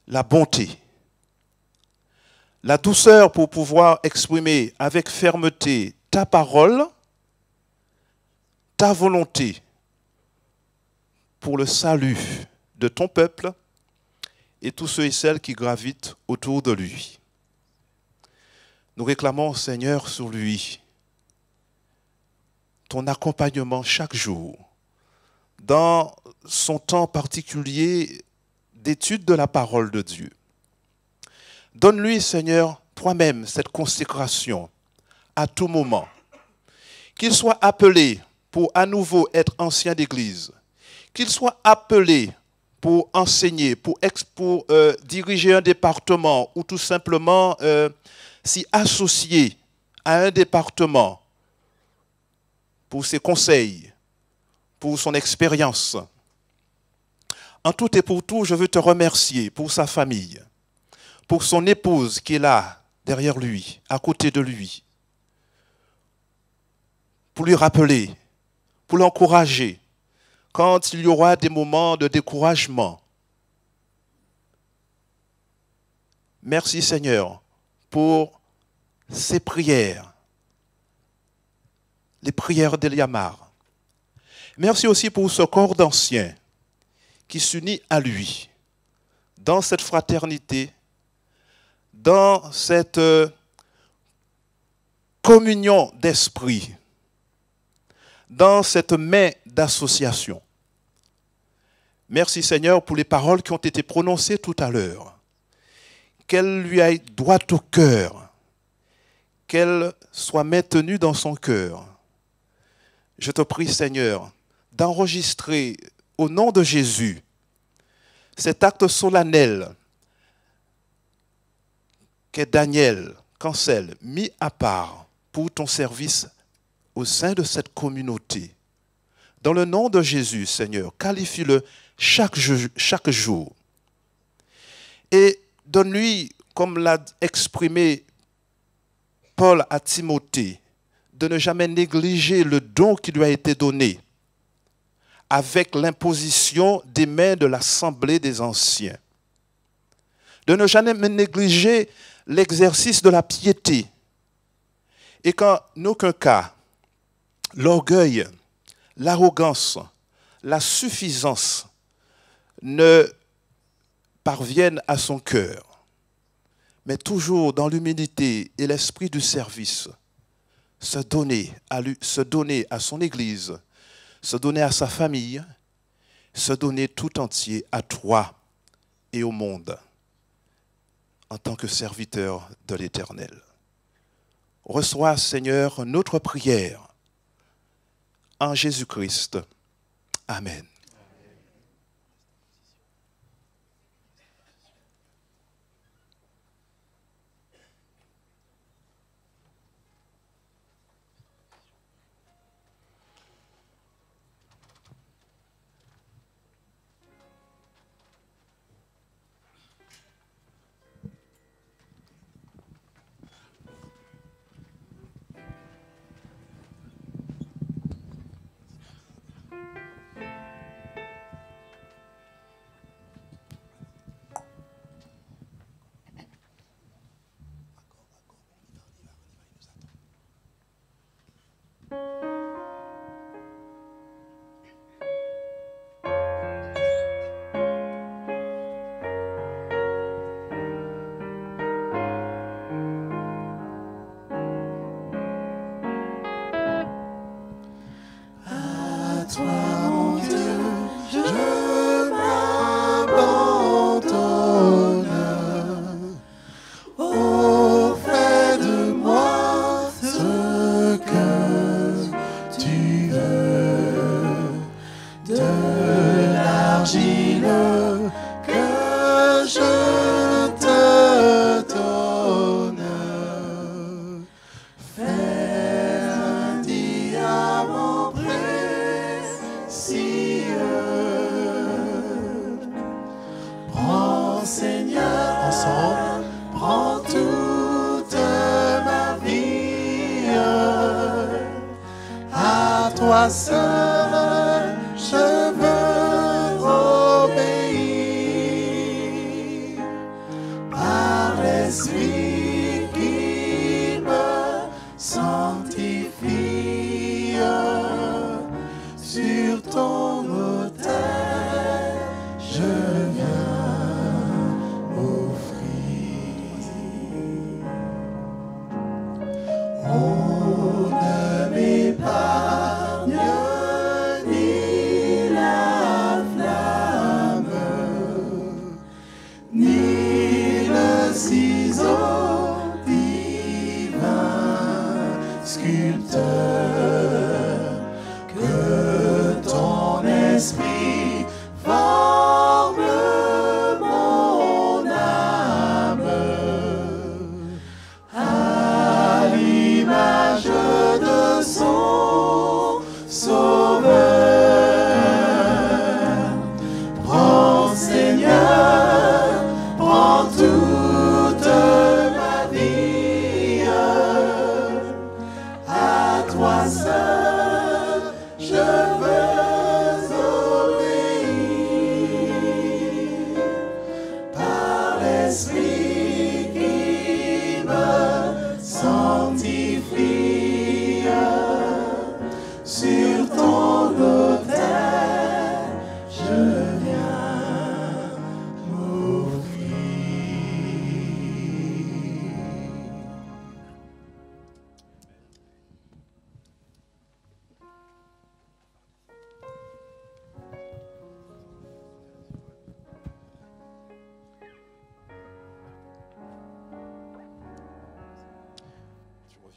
la bonté, la douceur pour pouvoir exprimer avec fermeté ta parole, ta volonté pour le salut de ton peuple et tous ceux et celles qui gravitent autour de lui. Nous réclamons, Seigneur, sur lui ton accompagnement chaque jour dans son temps particulier d'étude de la parole de Dieu. Donne-lui, Seigneur, toi-même cette consécration à tout moment. Qu'il soit appelé pour à nouveau être ancien d'église, qu'il soit appelé pour enseigner, pour diriger un département ou tout simplement s'y associer à un département pour ses conseils, pour son expérience. En tout et pour tout, je veux te remercier pour sa famille, pour son épouse qui est là, derrière lui, à côté de lui, pour lui rappeler, pour l'encourager, quand il y aura des moments de découragement. Merci Seigneur pour ces prières, les prières d'Eliamar. Merci aussi pour ce corps d'anciens qui s'unit à lui dans cette fraternité, dans cette communion d'esprit, dans cette main d'association. Merci Seigneur pour les paroles qui ont été prononcées tout à l'heure. Qu'elles lui aillent droit au cœur, qu'elles soient maintenues dans son cœur. Je te prie Seigneur d'enregistrer au nom de Jésus cet acte solennel qu'est Daniel Cancel mis à part pour ton service au sein de cette communauté. Dans le nom de Jésus, Seigneur, qualifie-le chaque jour. Et donne-lui, comme l'a exprimé Paul à Timothée, de ne jamais négliger le don qui lui a été donné avec l'imposition des mains de l'Assemblée des anciens. De ne jamais négliger l'exercice de la piété. Et qu'en aucun cas, l'orgueil, l'arrogance, la suffisance ne parviennent à son cœur, mais toujours dans l'humilité et l'esprit du service, se donner à son Église, se donner à sa famille, se donner tout entier à toi et au monde en tant que serviteur de l'Éternel. Reçois, Seigneur, notre prière en Jésus-Christ. Amen.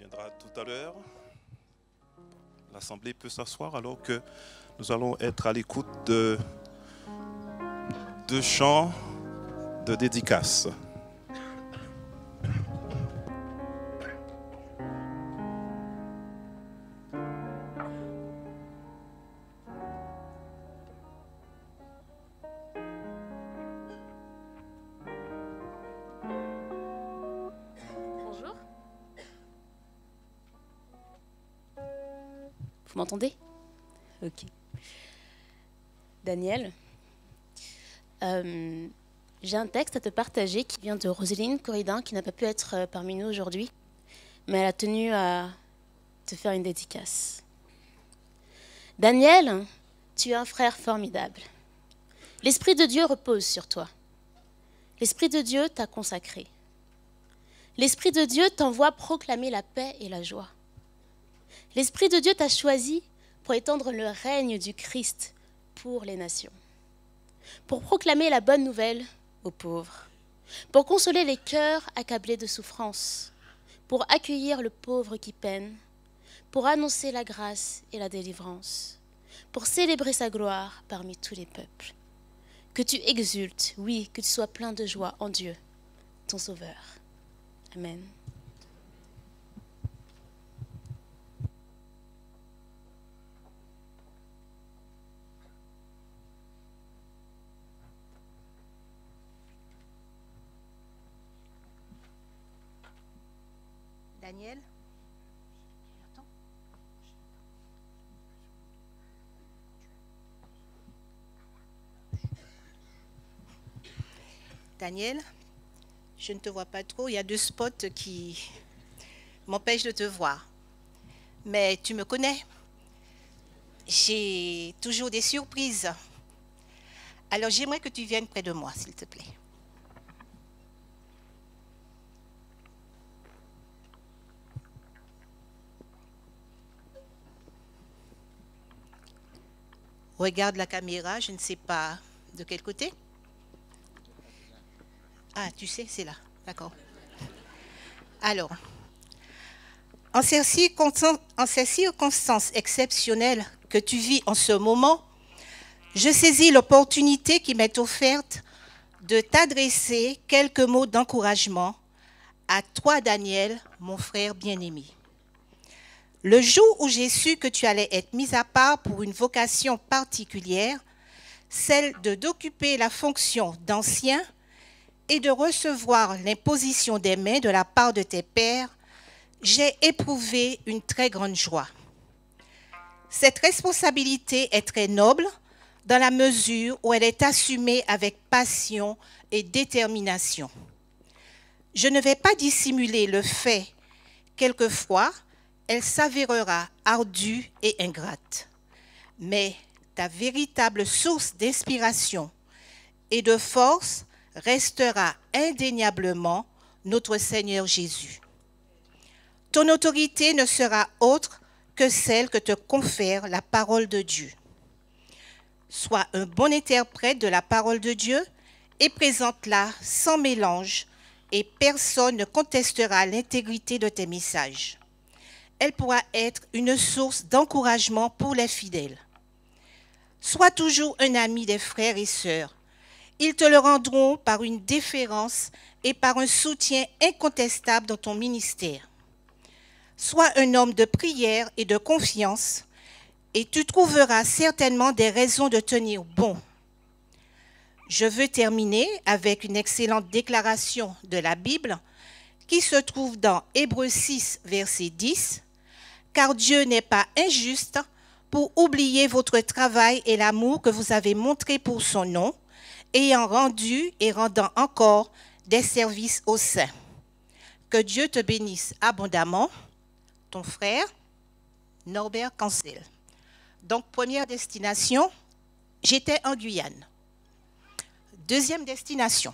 viendra tout à l'heure. L'Assemblée peut s'asseoir alors que nous allons être à l'écoute de deux chants de dédicace. Bonjour. Vous m'entendez? Ok. Daniel, j'ai un texte à te partager qui vient de Roselyne Corridin, qui n'a pas pu être parmi nous aujourd'hui, mais elle a tenu à te faire une dédicace. Daniel, tu es un frère formidable. L'Esprit de Dieu repose sur toi. L'Esprit de Dieu t'a consacré. L'Esprit de Dieu t'envoie proclamer la paix et la joie. L'Esprit de Dieu t'a choisi pour étendre le règne du Christ pour les nations, pour proclamer la bonne nouvelle aux pauvres, pour consoler les cœurs accablés de souffrance, pour accueillir le pauvre qui peine, pour annoncer la grâce et la délivrance, pour célébrer sa gloire parmi tous les peuples. Que tu exultes, oui, que tu sois plein de joie en Dieu, ton Sauveur. Amen. Daniel, Daniel, je ne te vois pas trop. Il y a deux spots qui m'empêchent de te voir. Mais tu me connais. J'ai toujours des surprises. Alors j'aimerais que tu viennes près de moi, s'il te plaît. Regarde la caméra, je ne sais pas de quel côté. Ah, tu sais, c'est là. D'accord. Alors, en ces circonstances exceptionnelles que tu vis en ce moment, je saisis l'opportunité qui m'est offerte de t'adresser quelques mots d'encouragement à toi, Daniel, mon frère bien-aimé. Le jour où j'ai su que tu allais être mis à part pour une vocation particulière, celle d'occuper la fonction d'ancien et de recevoir l'imposition des mains de la part de tes pairs, j'ai éprouvé une très grande joie. Cette responsabilité est très noble dans la mesure où elle est assumée avec passion et détermination. Je ne vais pas dissimuler le fait, quelquefois, elle s'avérera ardue et ingrate. Mais ta véritable source d'inspiration et de force restera indéniablement notre Seigneur Jésus. Ton autorité ne sera autre que celle que te confère la parole de Dieu. Sois un bon interprète de la parole de Dieu et présente-la sans mélange, et personne ne contestera l'intégrité de tes messages. Elle pourra être une source d'encouragement pour les fidèles. Sois toujours un ami des frères et sœurs. Ils te le rendront par une déférence et par un soutien incontestable dans ton ministère. Sois un homme de prière et de confiance, et tu trouveras certainement des raisons de tenir bon. Je veux terminer avec une excellente déclaration de la Bible qui se trouve dans Hébreux 6, verset 10. Car Dieu n'est pas injuste pour oublier votre travail et l'amour que vous avez montré pour son nom, ayant rendu et rendant encore des services aux saints. Que Dieu te bénisse abondamment, ton frère Norbert Cancel. Donc, première destination, j'étais en Guyane. Deuxième destination.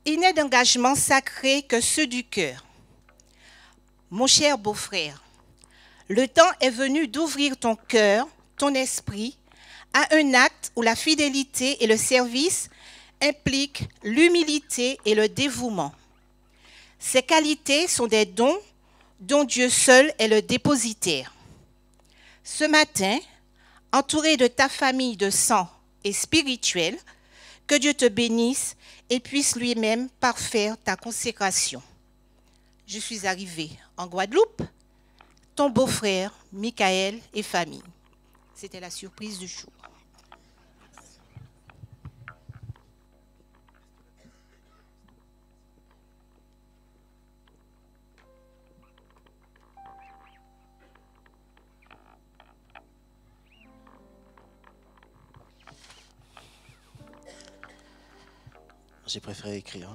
Il n'est d'engagement sacré que ceux du cœur. Mon cher beau-frère, le temps est venu d'ouvrir ton cœur, ton esprit, à un acte où la fidélité et le service impliquent l'humilité et le dévouement. Ces qualités sont des dons dont Dieu seul est le dépositaire. Ce matin, entouré de ta famille de sang et spirituelle, que Dieu te bénisse et puisse lui-même parfaire ta consécration. Je suis arrivée en Guadeloupe, ton beau-frère, Michael et famille. C'était la surprise du jour. J'ai préféré écrire.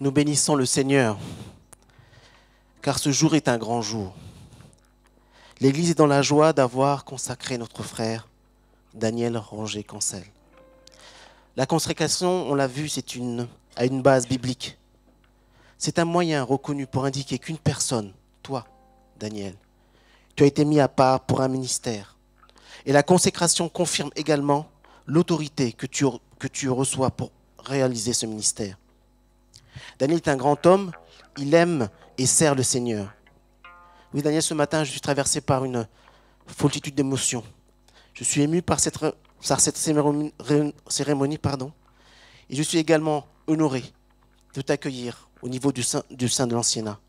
Nous bénissons le Seigneur, car ce jour est un grand jour. L'Église est dans la joie d'avoir consacré notre frère Daniel Ronget-Cancel. La consécration, on l'a vu, a une base biblique. C'est un moyen reconnu pour indiquer qu'une personne, toi, Daniel, tu as été mis à part pour un ministère. Et la consécration confirme également l'autorité que tu reçois pour réaliser ce ministère. Daniel est un grand homme, il aime et sert le Seigneur. Oui, Daniel, ce matin, je suis traversé par une foultitude d'émotions. Je suis ému par cette cérémonie, et je suis également honoré de t'accueillir au niveau du sein de l'anciennat.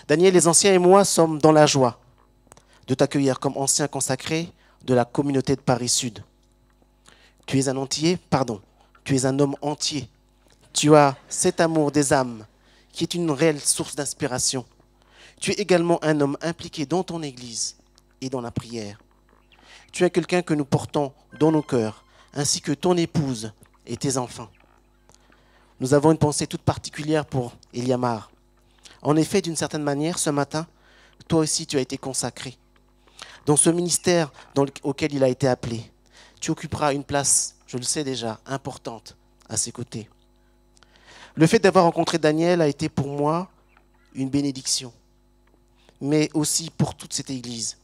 Daniel, les anciens et moi sommes dans la joie de t'accueillir comme ancien consacré de la communauté de Paris Sud. Tu es un homme entier. Tu as cet amour des âmes qui est une réelle source d'inspiration. Tu es également un homme impliqué dans ton église et dans la prière. Tu es quelqu'un que nous portons dans nos cœurs, ainsi que ton épouse et tes enfants. Nous avons une pensée toute particulière pour Eliamar. En effet, d'une certaine manière, ce matin, toi aussi tu as été consacré. Dans ce ministère auquel il a été appelé, tu occuperas une place, je le sais déjà, importante à ses côtés. Le fait d'avoir rencontré Daniel a été pour moi une bénédiction, mais aussi pour toute cette Église.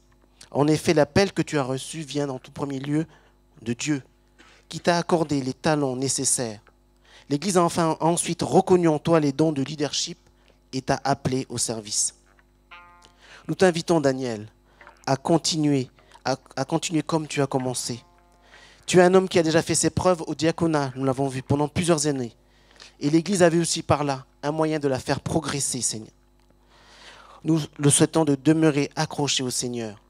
En effet, l'appel que tu as reçu vient en tout premier lieu de Dieu, qui t'a accordé les talents nécessaires. L'Église a enfin ensuite reconnu en toi les dons de leadership et t'a appelé au service. Nous t'invitons, Daniel, à continuer comme tu as commencé. Tu es un homme qui a déjà fait ses preuves au diaconat, nous l'avons vu pendant plusieurs années. Et l'Église avait aussi par là un moyen de la faire progresser, Seigneur. Nous le souhaitons de demeurer accroché au Seigneur,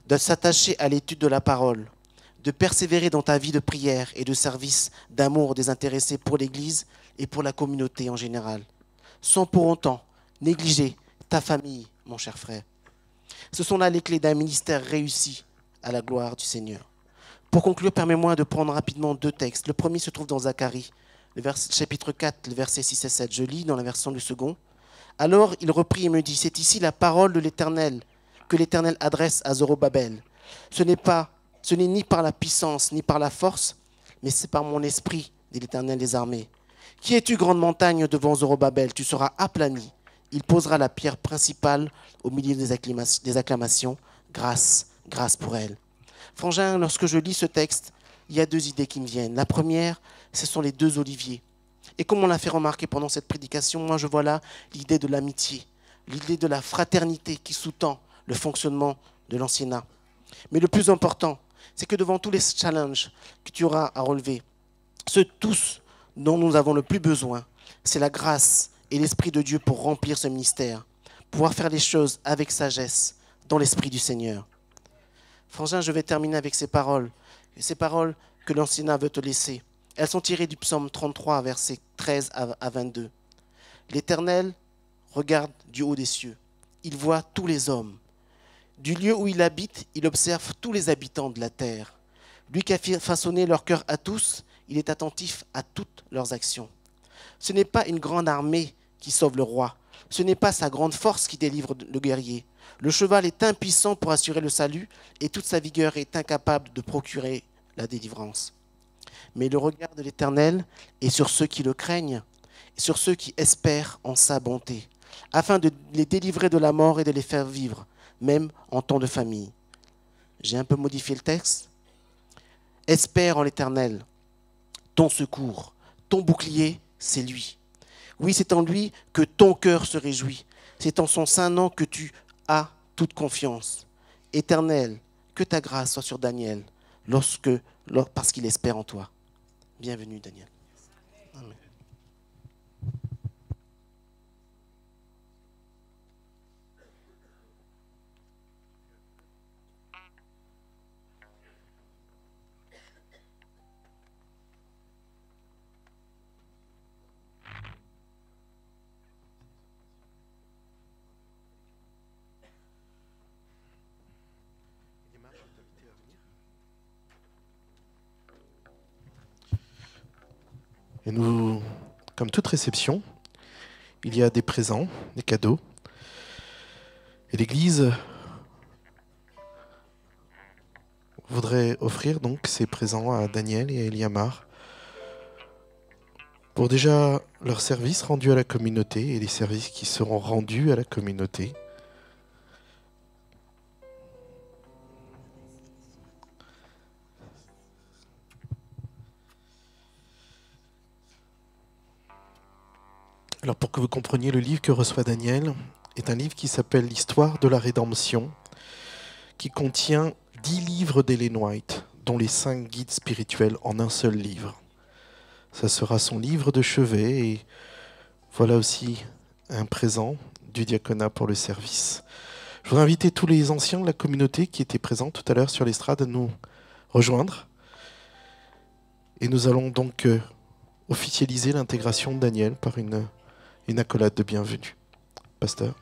de s'attacher à l'étude de la parole, de persévérer dans ta vie de prière et de service, d'amour désintéressé pour l'Église et pour la communauté en général, sans pour autant négliger ta famille, mon cher frère. Ce sont là les clés d'un ministère réussi à la gloire du Seigneur. Pour conclure, permets-moi de prendre rapidement deux textes. Le premier se trouve dans Zacharie, chapitre 4, le verset 6 et 7. Je lis dans la version du second. Alors il reprit et me dit, c'est ici la parole de l'Éternel que l'Éternel adresse à Zorobabel. Ce n'est ni par la puissance ni par la force, mais c'est par mon esprit, dit l'Éternel des armées. Qui es-tu, grande montagne, devant Zorobabel? Tu seras aplani. Il posera la pierre principale au milieu des acclamations. Grâce, grâce pour elle. Frangin, lorsque je lis ce texte, il y a deux idées qui me viennent. La première, ce sont les deux oliviers. Et comme on l'a fait remarquer pendant cette prédication, moi je vois là l'idée de l'amitié, l'idée de la fraternité qui sous-tend le fonctionnement de l'anciennat. Mais le plus important, c'est que devant tous les challenges que tu auras à relever, ceux tous dont nous avons le plus besoin, c'est la grâce et l'Esprit de Dieu pour remplir ce ministère, pouvoir faire les choses avec sagesse dans l'Esprit du Seigneur. Frangin, je vais terminer avec ces paroles que l'anciennat veut te laisser. Elles sont tirées du psaume 33, versets 13 à 22. L'Éternel regarde du haut des cieux. Il voit tous les hommes. Du lieu où il habite, il observe tous les habitants de la terre. Lui qui a façonné leur cœur à tous, il est attentif à toutes leurs actions. Ce n'est pas une grande armée qui sauve le roi. Ce n'est pas sa grande force qui délivre le guerrier. Le cheval est impuissant pour assurer le salut et toute sa vigueur est incapable de procurer la délivrance. Mais le regard de l'Éternel est sur ceux qui le craignent, et sur ceux qui espèrent en sa bonté, afin de les délivrer de la mort et de les faire vivre, même en temps de famille. J'ai un peu modifié le texte. Espère en l'Éternel, ton secours, ton bouclier, c'est lui. Oui, c'est en lui que ton cœur se réjouit. C'est en son saint nom que tu as toute confiance. Éternel, que ta grâce soit sur Daniel, parce qu'il espère en toi. Bienvenue, Daniel. Amen. Et nous, comme toute réception, il y a des présents, des cadeaux. Et l'Église voudrait offrir donc ces présents à Daniel et à Eliamar pour déjà leur service rendu à la communauté et les services qui seront rendus à la communauté. Alors pour que vous compreniez, le livre que reçoit Daniel est un livre qui s'appelle l'Histoire de la Rédemption, qui contient 10 livres d'Ellen White, dont les 5 guides spirituels en un seul livre. Ça sera son livre de chevet et voilà aussi un présent du diaconat pour le service. Je voudrais inviter tous les anciens de la communauté qui étaient présents tout à l'heure sur l'estrade à nous rejoindre. Et nous allons donc officialiser l'intégration de Daniel par une accolade de bienvenue. Pasteur.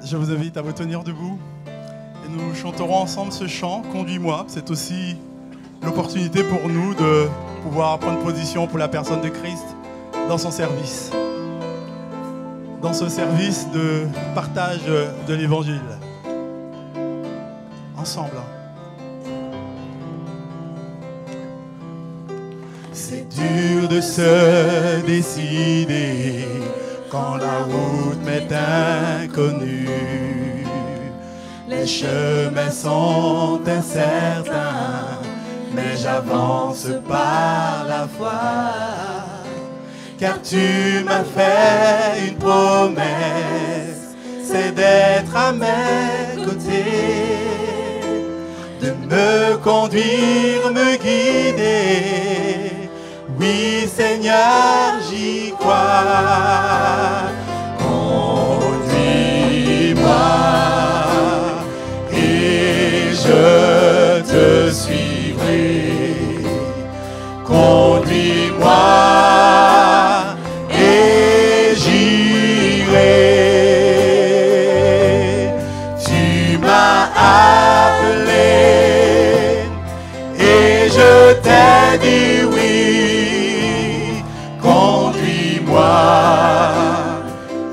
Je vous invite à vous tenir debout et nous chanterons ensemble ce chant « Conduis-moi ». C'est aussi l'opportunité pour nous de pouvoir prendre position pour la personne de Christ dans son service, dans ce service de partage de l'Évangile. Ensemble. C'est dur de se décider quand la route m'est inconnue. Les chemins sont incertains, mais j'avance par la foi. Car tu m'as fait une promesse, c'est d'être à mes côtés, de me conduire, me guider. Oui, Seigneur, j'y crois. Conduis-moi et je te suivrai. Conduis-moi et j'irai. Tu m'as appelé et je t'ai dit oui.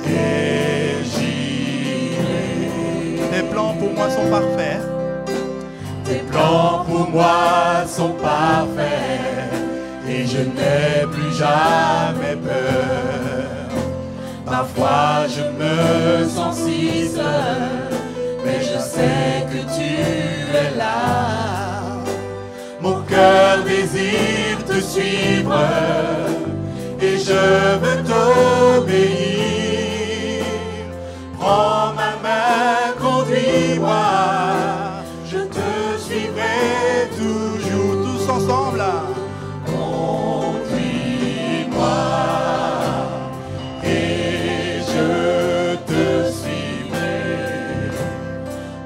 Et j'irai. Tes plans pour moi sont parfaits. Tes paix et je n'ai plus jamais peur. Parfois je me sens si seul, mais je sais que tu es là. Mon cœur désire te suivre et je veux t'obéir. Prends ma main, conduis-moi, je te suivrai toujours. Tous ensemble là. Conduis-moi et je te suivrai.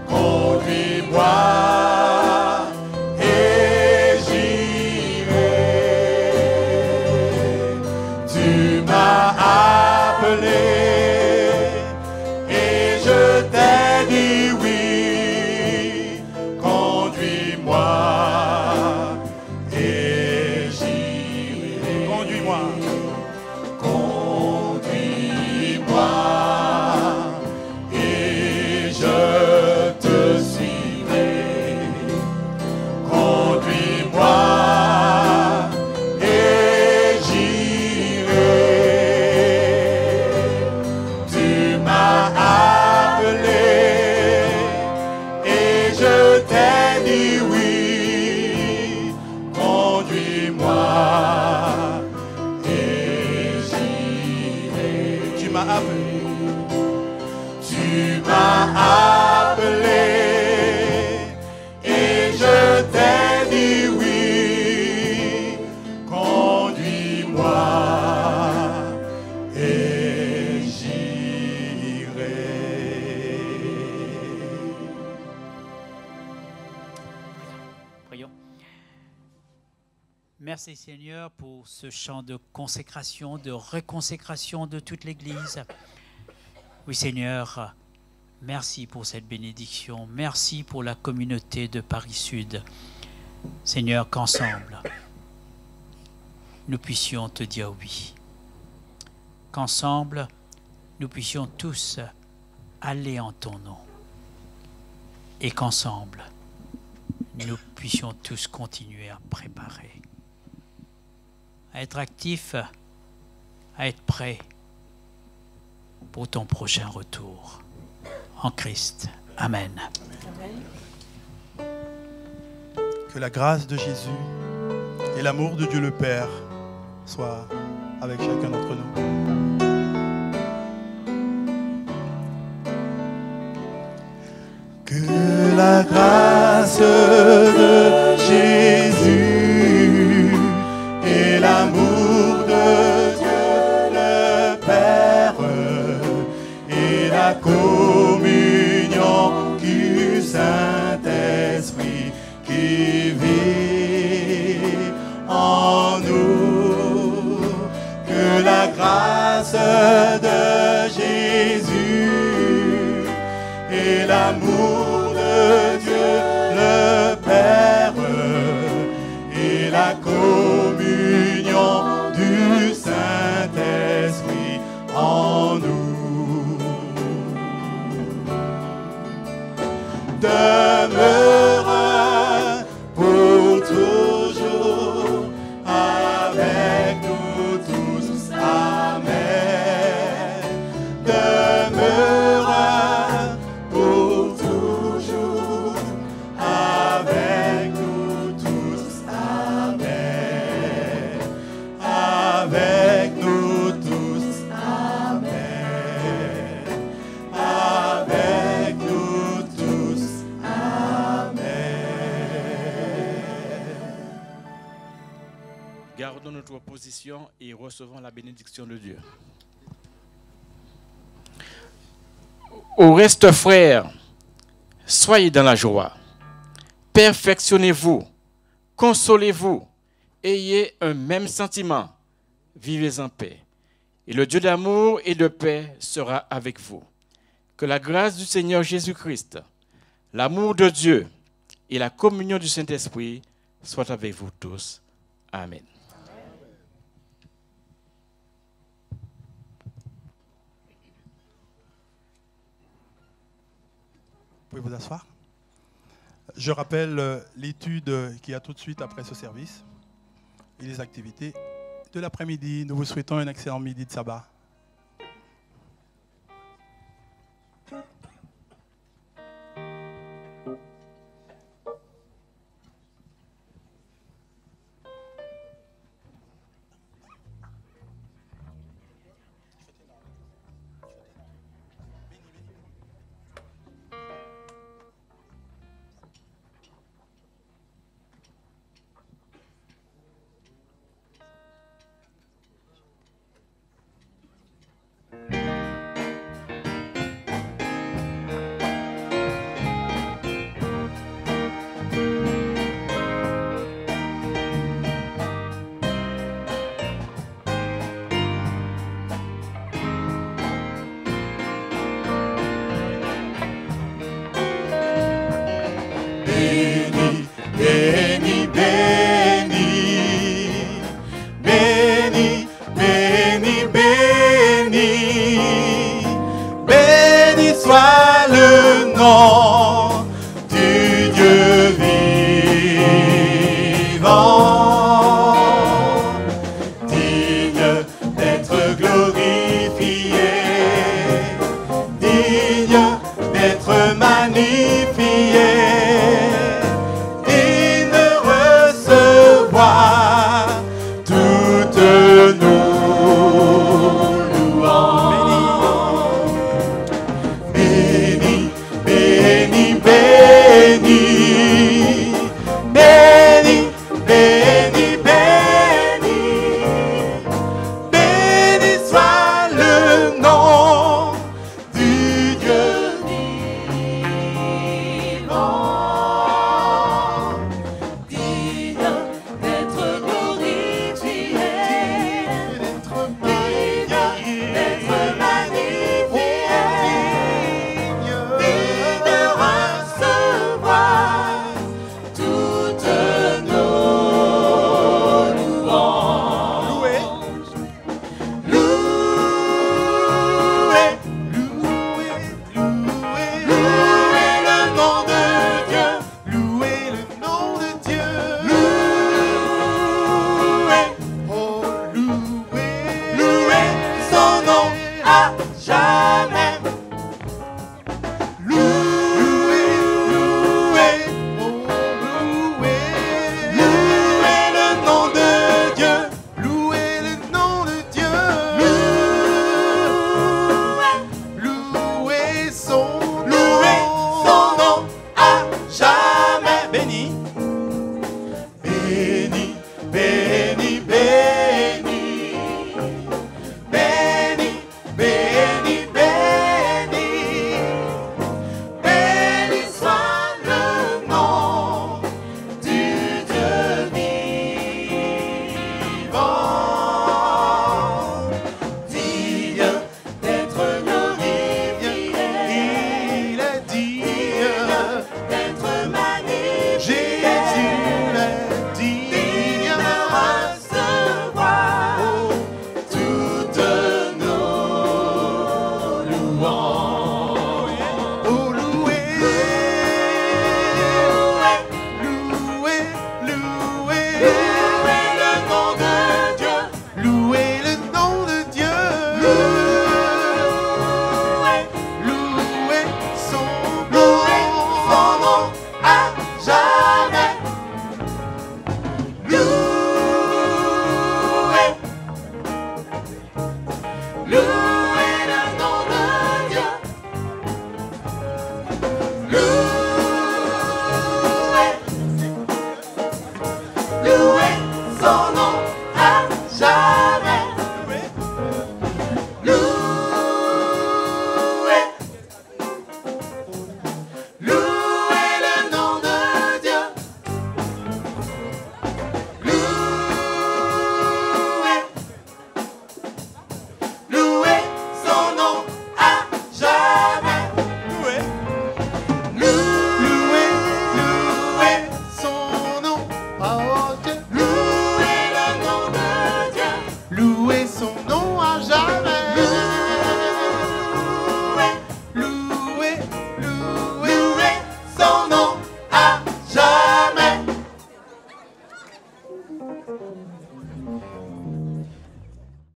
Conduis-moi et j'irai. Tu m'as appelé et je t'ai dit oui. Conduis-moi et j'irai. Conduis-moi. Conduis-moi et je te suivrai. Conduis-moi et j'irai. Tu m'as appelé et je t'ai dit oui. Conduis-moi et j'irai. Tu m'as appelé. Tu m'as appelé et je t'ai dit oui. Conduis-moi et j'irai. Prions. Merci Seigneur pour ce chant de consécration, de reconsécration de toute l'Église. Oui Seigneur, merci pour cette bénédiction. Merci pour la communauté de Paris Sud. Seigneur, qu'ensemble, nous puissions te dire oui. Qu'ensemble, nous puissions tous aller en ton nom. Et qu'ensemble, nous puissions tous continuer à préparer, à être actifs, à être prêts pour ton prochain retour. En Christ. Amen. Que la grâce de Jésus et l'amour de Dieu le Père soient avec chacun d'entre nous. Que la grâce de Jésus et l'amour de Dieu le Père et la communion du Saint-Esprit qui vit en nous, que la grâce de Jésus et l'amour de Dieu le Père et la communion du Saint-Esprit en nous demeure pour toujours avec nous tous. Amen. Demeure pour toujours avec nous tous. Amen. Avec nous tous. Amen. Avec nous tous. Gardons notre position et recevons la bénédiction de Dieu. Au reste, frères, soyez dans la joie, perfectionnez-vous, consolez-vous, ayez un même sentiment, vivez en paix. Et le Dieu d'amour et de paix sera avec vous. Que la grâce du Seigneur Jésus-Christ, l'amour de Dieu et la communion du Saint-Esprit soient avec vous tous. Amen. Vous pouvez vous asseoir. Je rappelle l'étude qu'il y a tout de suite après ce service. et les activités de l'après-midi. Nous vous souhaitons un excellent midi de sabbat.